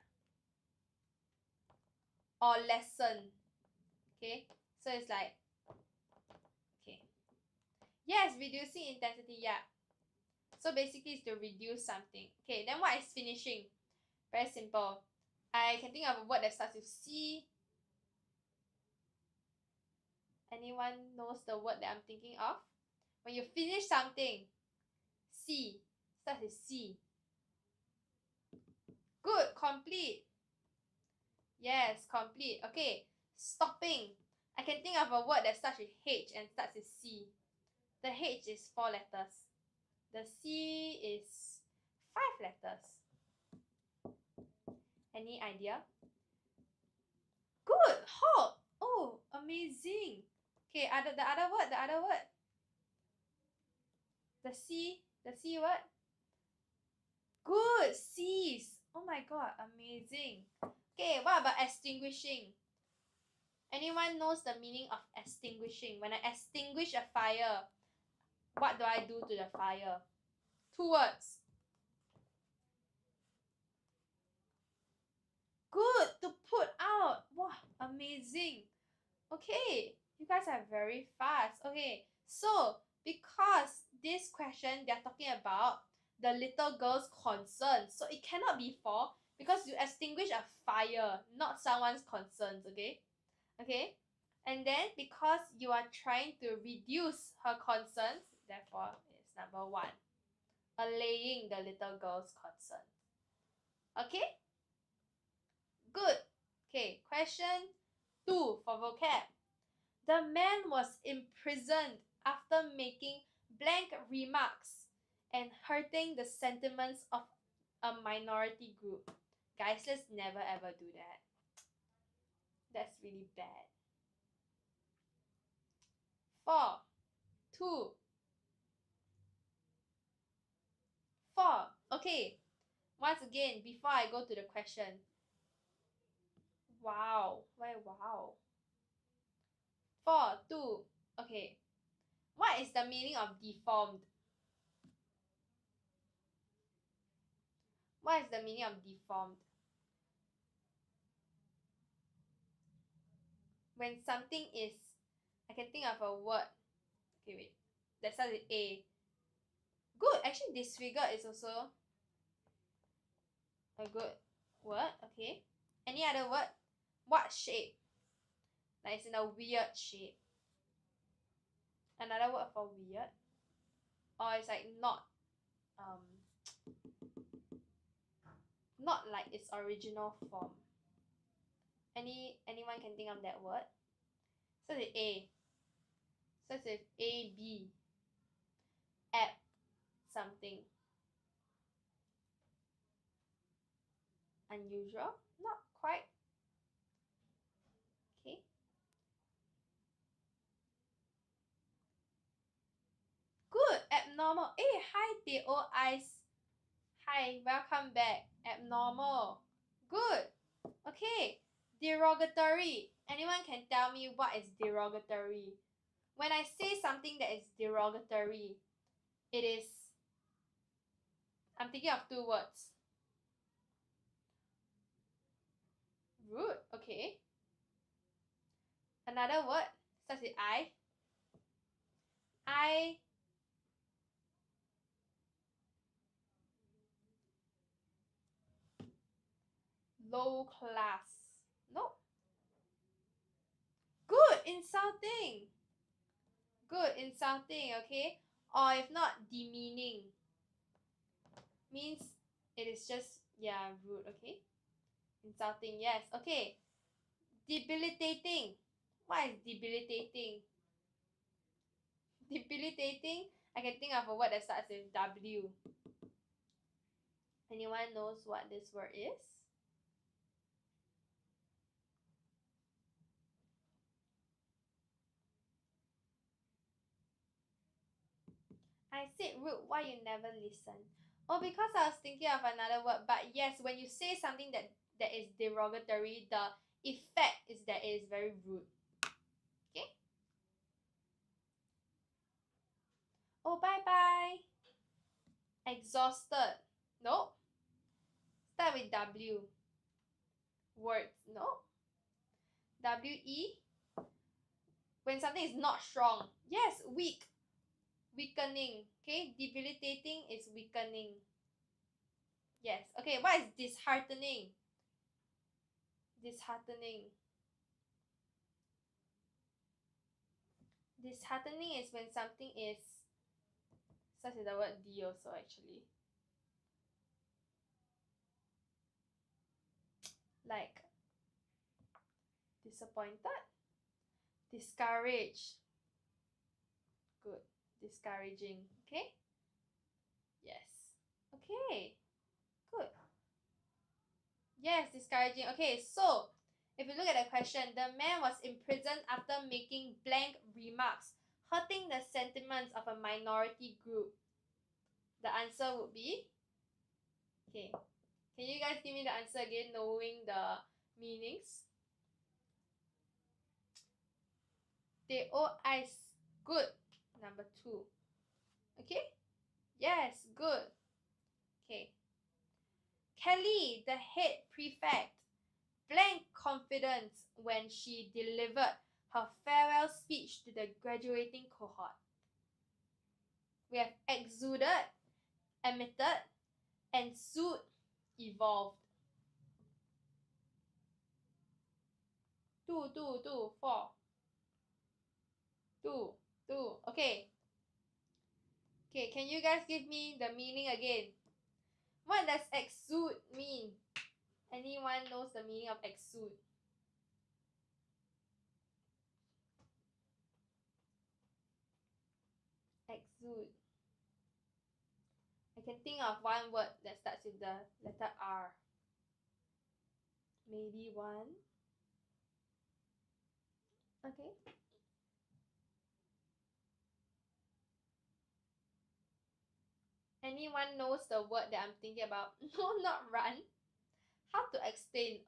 or lessen. Okay, so it's like, okay, yes, reducing intensity. Yeah, so basically it's to reduce something. Okay, then what is finishing? Very simple. I can think of a word that starts with C. Anyone knows the word that I'm thinking of? When you finish something, C, starts with C. Good, complete. Yes, complete. Okay, stopping. I can think of a word that starts with H and starts with C. The H is 4 letters. The C is 5 letters. Any idea? Good, halt. Oh, amazing. Okay, the other word. The The C word? Good! Cease! Oh my god, amazing. Okay, what about extinguishing? Anyone knows the meaning of extinguishing? When I extinguish a fire, what do I do to the fire? 2 words. Good! To put out! Wow, amazing. Okay, you guys are very fast. Okay, so because this question they're talking about the little girl's concerns, so it cannot be for because you extinguish a fire, not someone's concerns. Okay, and then because you are trying to reduce her concerns, therefore it's number 1, allaying the little girl's concern. Okay, good. Okay, question 2 for vocab. The man was imprisoned after making blank remarks and hurting the sentiments of a minority group. Guys, let's never ever do that. That's really bad. 4, 2, 4. Okay, once again, before I go to the question. Wow, why wow? 4, 2. Okay, what is the meaning of deformed? What is the meaning of deformed? When something is, I can think of a word. Okay, wait. That starts with A. Good. Actually, disfigure is also a good word. Okay. Any other word? What shape? Like it's in a weird shape. Another word for weird. Or it's like not like its original form. Anyone can think of that word? So the A. So it's AB. App something. Unusual? Not quite. Okay. Good. Abnormal. Hey, hi Teo Ice. Hi, welcome back. Abnormal. Good. Okay. Derogatory. Anyone can tell me what is derogatory? When I say something that is derogatory, it is, I'm thinking of 2 words. Rude. Okay. Another word starts with I. Low class. No. Good. Insulting. Good. Insulting. Okay. Or if not, demeaning. Means it is just, yeah, rude. Okay. Insulting. Yes. Okay. Debilitating. What is debilitating? Debilitating. I can think of a word that starts with W. Anyone knows what this word is? I said rude, why you never listen? Oh, because I was thinking of another word. But yes, when you say something that is derogatory, the effect is that it is very rude. Okay? Oh, bye-bye. Exhausted. No. Start with W. Words. No. W-E. When something is not strong. Yes, weak. Weakening. Okay? Debilitating is weakening. Yes. Okay, what is disheartening? Disheartening. Disheartening is when something is, such as the word D also actually. Like disappointed, discouraged. Good. Discouraging. Okay? Yes. Okay. Good. Yes, discouraging. Okay, so if you look at the question, the man was imprisoned after making blank remarks, hurting the sentiments of a minority group. The answer would be, okay, can you guys give me the answer again, knowing the meanings? Teh O ice. Good. Number 2. Okay? Yes, good. Okay. Kelly, the head prefect, blank confidence when she delivered her farewell speech to the graduating cohort. We have exuded, emitted, ensued, evolved. 2, 2, 2, 4. 2, 2. Okay. Okay, can you guys give me the meaning again? What does exude mean? Anyone knows the meaning of exude? Exude. I can think of one word that starts with the letter R. Maybe one. Okay. Anyone knows the word that I'm thinking about? No, not run. How to explain?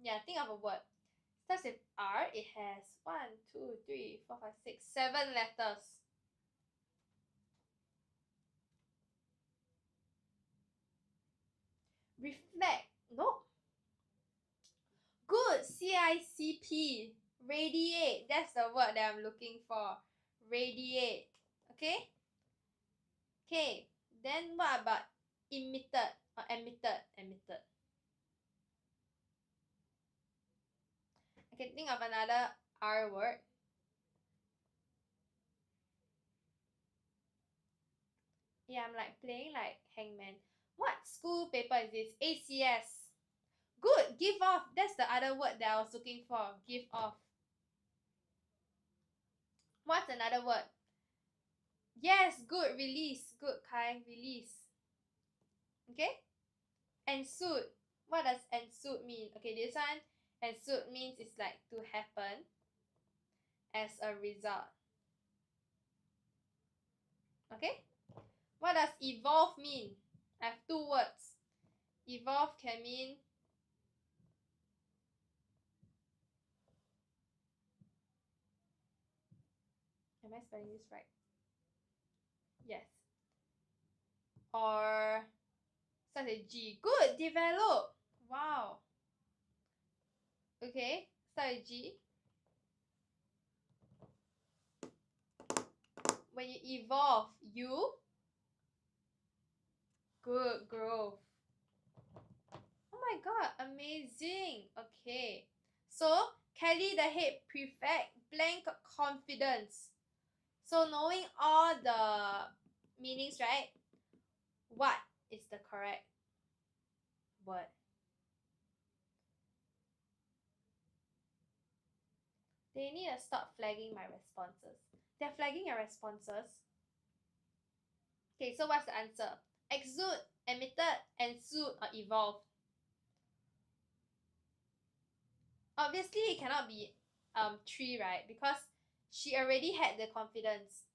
Yeah, think of a word. Starts with R. It has 1, 2, 3, 4, 5, 6, 7 letters. Reflect. Nope. Good. CICP. Radiate. That's the word that I'm looking for. Radiate. Okay? Okay. Then what about emitted or emitted? Emitted. I can think of another R word. Yeah, I'm like playing like hangman. What school paper is this? ACS. Good. Give off. That's the other word that I was looking for. Give off. What's another word? Yes, good. Release. Good, Kai. Release. Okay? Ensued. What does ensued mean? Okay, this one, ensued means it's like to happen as a result. Okay? What does evolve mean? I have 2 words. Evolve can mean am I spelling this right? Yes. Or starts with G. Good. Develop. Wow. Okay. Start with G. When you evolve, you good growth. Oh my god, amazing. Okay. So Kelly, the head prefect, blank confidence. So knowing all the meanings, right? What is the correct word? They need to stop flagging my responses. They're flagging your responses. Okay, so what's the answer? Exude, emitted, ensued, or evolved? Obviously, it cannot be 3, right? Because she already had the confidence,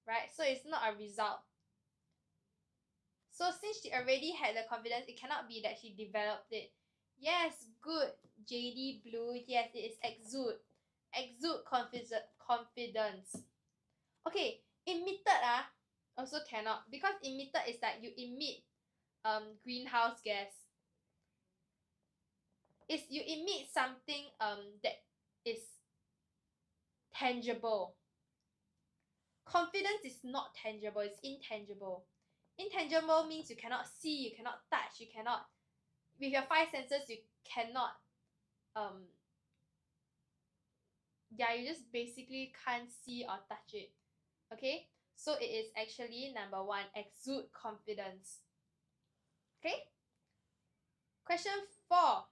right? So it's not a result. So since she already had the confidence, it cannot be that she developed it. Yes, good. JD Blue. Yes, it is exude. Exude confidence. Okay, emitted also cannot, because emitted is like you emit greenhouse gas. Is you emit something that is tangible. Confidence is not tangible, it's intangible. Intangible means you cannot see, you cannot touch, you cannot, with your 5 senses, you cannot yeah, you just basically can't see or touch it. Okay, so it is actually number 1, exude confidence. Okay, question 4.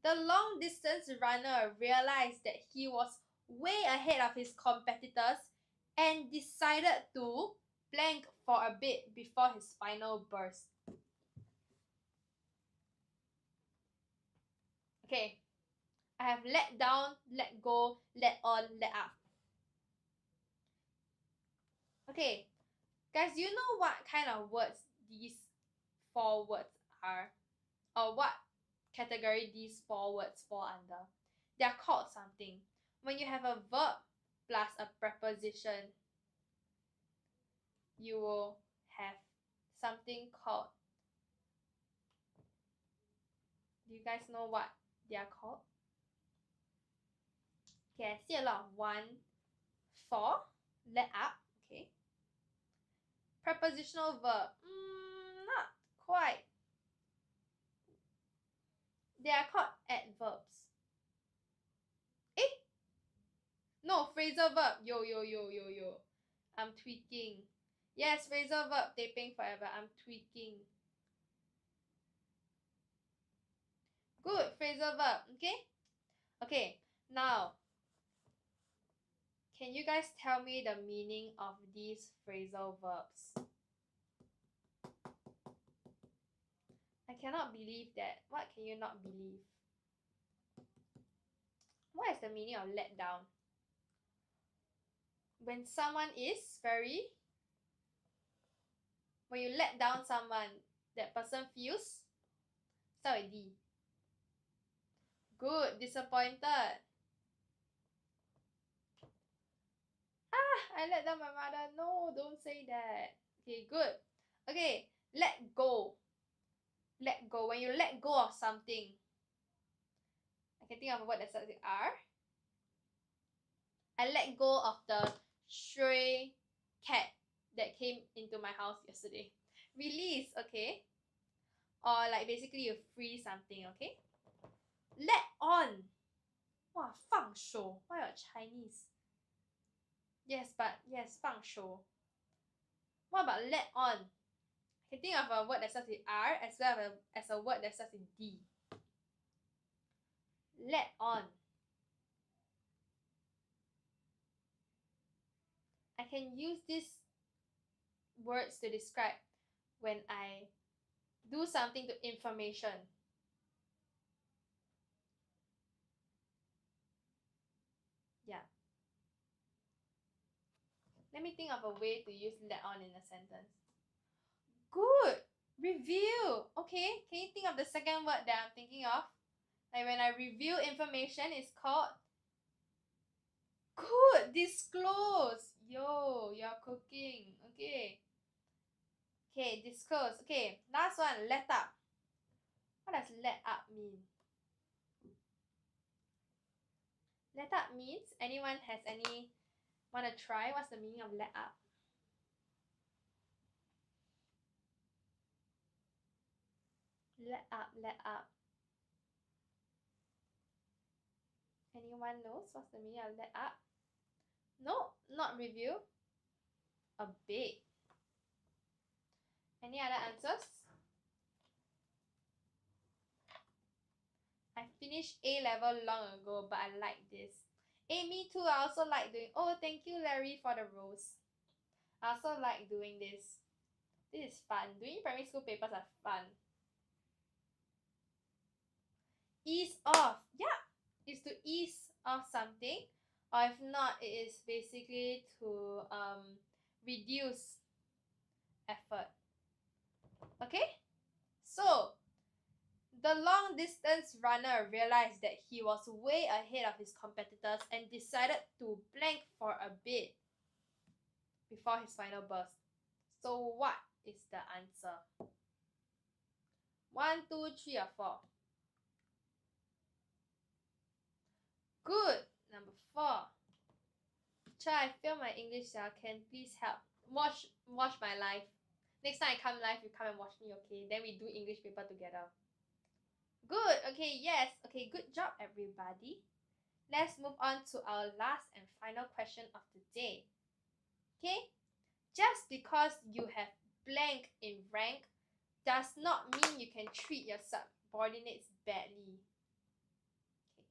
The long distance runner realized that he was way ahead of his competitors and decided to blank for a bit before his final burst. Okay, I have let down, let go, let on, let up. Okay, Guys, do you know what kind of words these 4 words are? Or what category these 4 words fall under? They are called something. When you have a verb plus a preposition, you will have something called, do you guys know what they are called? Okay, I see a lot of 1, 4, let up, okay. Prepositional verb, not quite. They are called adverbs. No, phrasal verb. Yo. I'm tweaking. Yes, phrasal verb, taping forever. I'm tweaking. Good, phrasal verb, okay? Okay, now, can you guys tell me the meaning of these phrasal verbs? I cannot believe that. What can you not believe? What is the meaning of let down? When someone is very... When you let down someone, that person feels... Start with D. Good, disappointed. I let down my mother. No, don't say that. Okay, good. Okay, let go. Let go. When you let go of something, I can think of a word that starts with R. I let go of the stray cat that came into my house yesterday. Release, okay? Or like basically you free something, okay? Let on. Wow, 放手. Why your Chinese? Yes, 放手. What about let on? I can think of a word that starts with R as well as a word that starts with D. Let on. I can use these words to describe when I do something to information. Yeah. Let me think of a way to use let on in a sentence. Good! Review! Okay, can you think of the second word that I'm thinking of? Like when I review information, it's called... Good! Disclose! Yo, you're cooking. Okay. Okay, disclose. Okay, last one, let up. What does let up mean? Let up means, anyone has any... Want to try? What's the meaning of let up? Let up, let up. Anyone knows what's the meaning of let up? No, not review. A bit. Any other answers? I finished A level long ago, but I like this. Me too, I also like doing... Oh, thank you, Larry, for the rose. I also like doing this. This is fun. Doing primary school papers are fun. Ease off. Yeah, it's to ease off something. Or if not, it is basically to reduce effort. Okay? So, the long distance runner realized that he was way ahead of his competitors and decided to blank for a bit before his final burst. So what is the answer? 1, 2, 3, or 4? Good. Number 4. Cha, I failed my English. Can please help? Watch my live. Next time I come live, you come and watch me, okay? Then we do English paper together. Good. Okay, yes. Okay, good job, everybody. Let's move on to our last and final question of the day. Okay? Just because you have blank in rank does not mean you can treat your subordinates badly. Okay.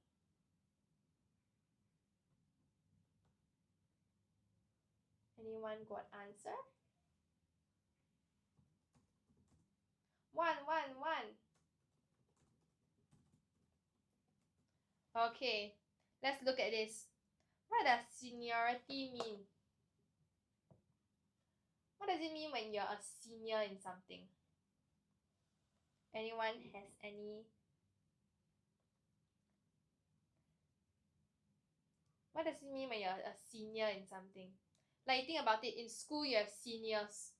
Anyone got answer? 1. Okay, let's look at this. What does seniority mean? What does it mean when you're a senior in something? Anyone has any? What does it mean when you're a senior in something? Like you think about it, in school you have seniors.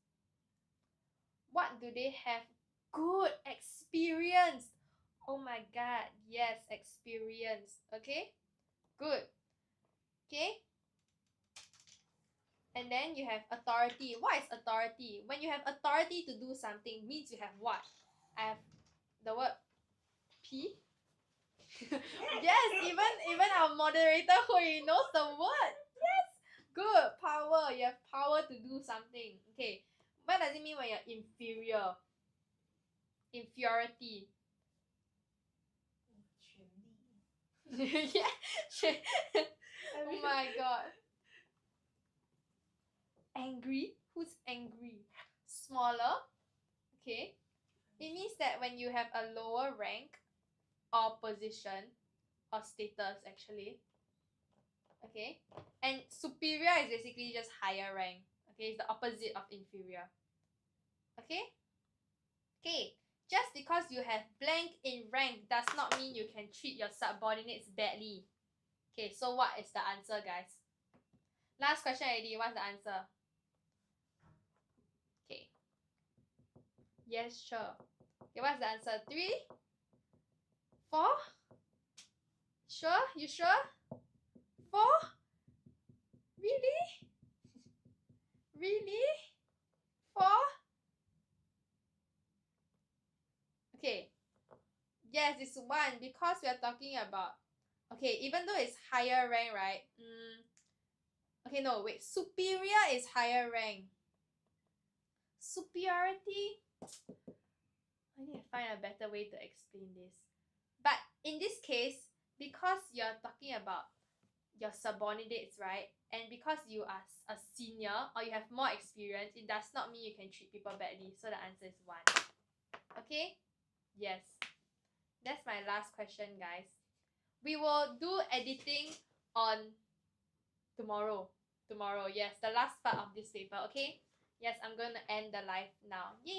What do they have? Good experience. Oh my god, yes, experience. Okay, good. Okay, and then you have authority. What is authority? When you have authority to do something, means you have what? I have the word P. Yes, even our moderator Hui knows the word. Yes, good. Power. You have power to do something. Okay, what does it mean when you're inferior? Inferiority. Yeah. Oh my god. Angry? Who's angry? Smaller? Okay. It means that when you have a lower rank or position or status actually. Okay. And superior is basically just higher rank. Okay, it's the opposite of inferior. Okay? Okay. Just because you have blank in rank does not mean you can treat your subordinates badly. Okay, so what is the answer, guys? Last question already. What's the answer? Okay. Yes, sure. Okay, what's the answer? 3? 4? Sure? You sure? 4? Really? Really? 4? Okay. Yes, it's 1 because we are talking about. Okay, even though it's higher rank, right? Okay, no, wait. Superior is higher rank. Superiority? I need to find a better way to explain this. But in this case, because you're talking about your subordinates, right? And because you are a senior or you have more experience, it does not mean you can treat people badly. So the answer is 1. Okay? Yes. That's my last question, guys. We will do editing on tomorrow. Tomorrow, yes. The last part of this paper, okay? Yes, I'm going to end the live now. Yay!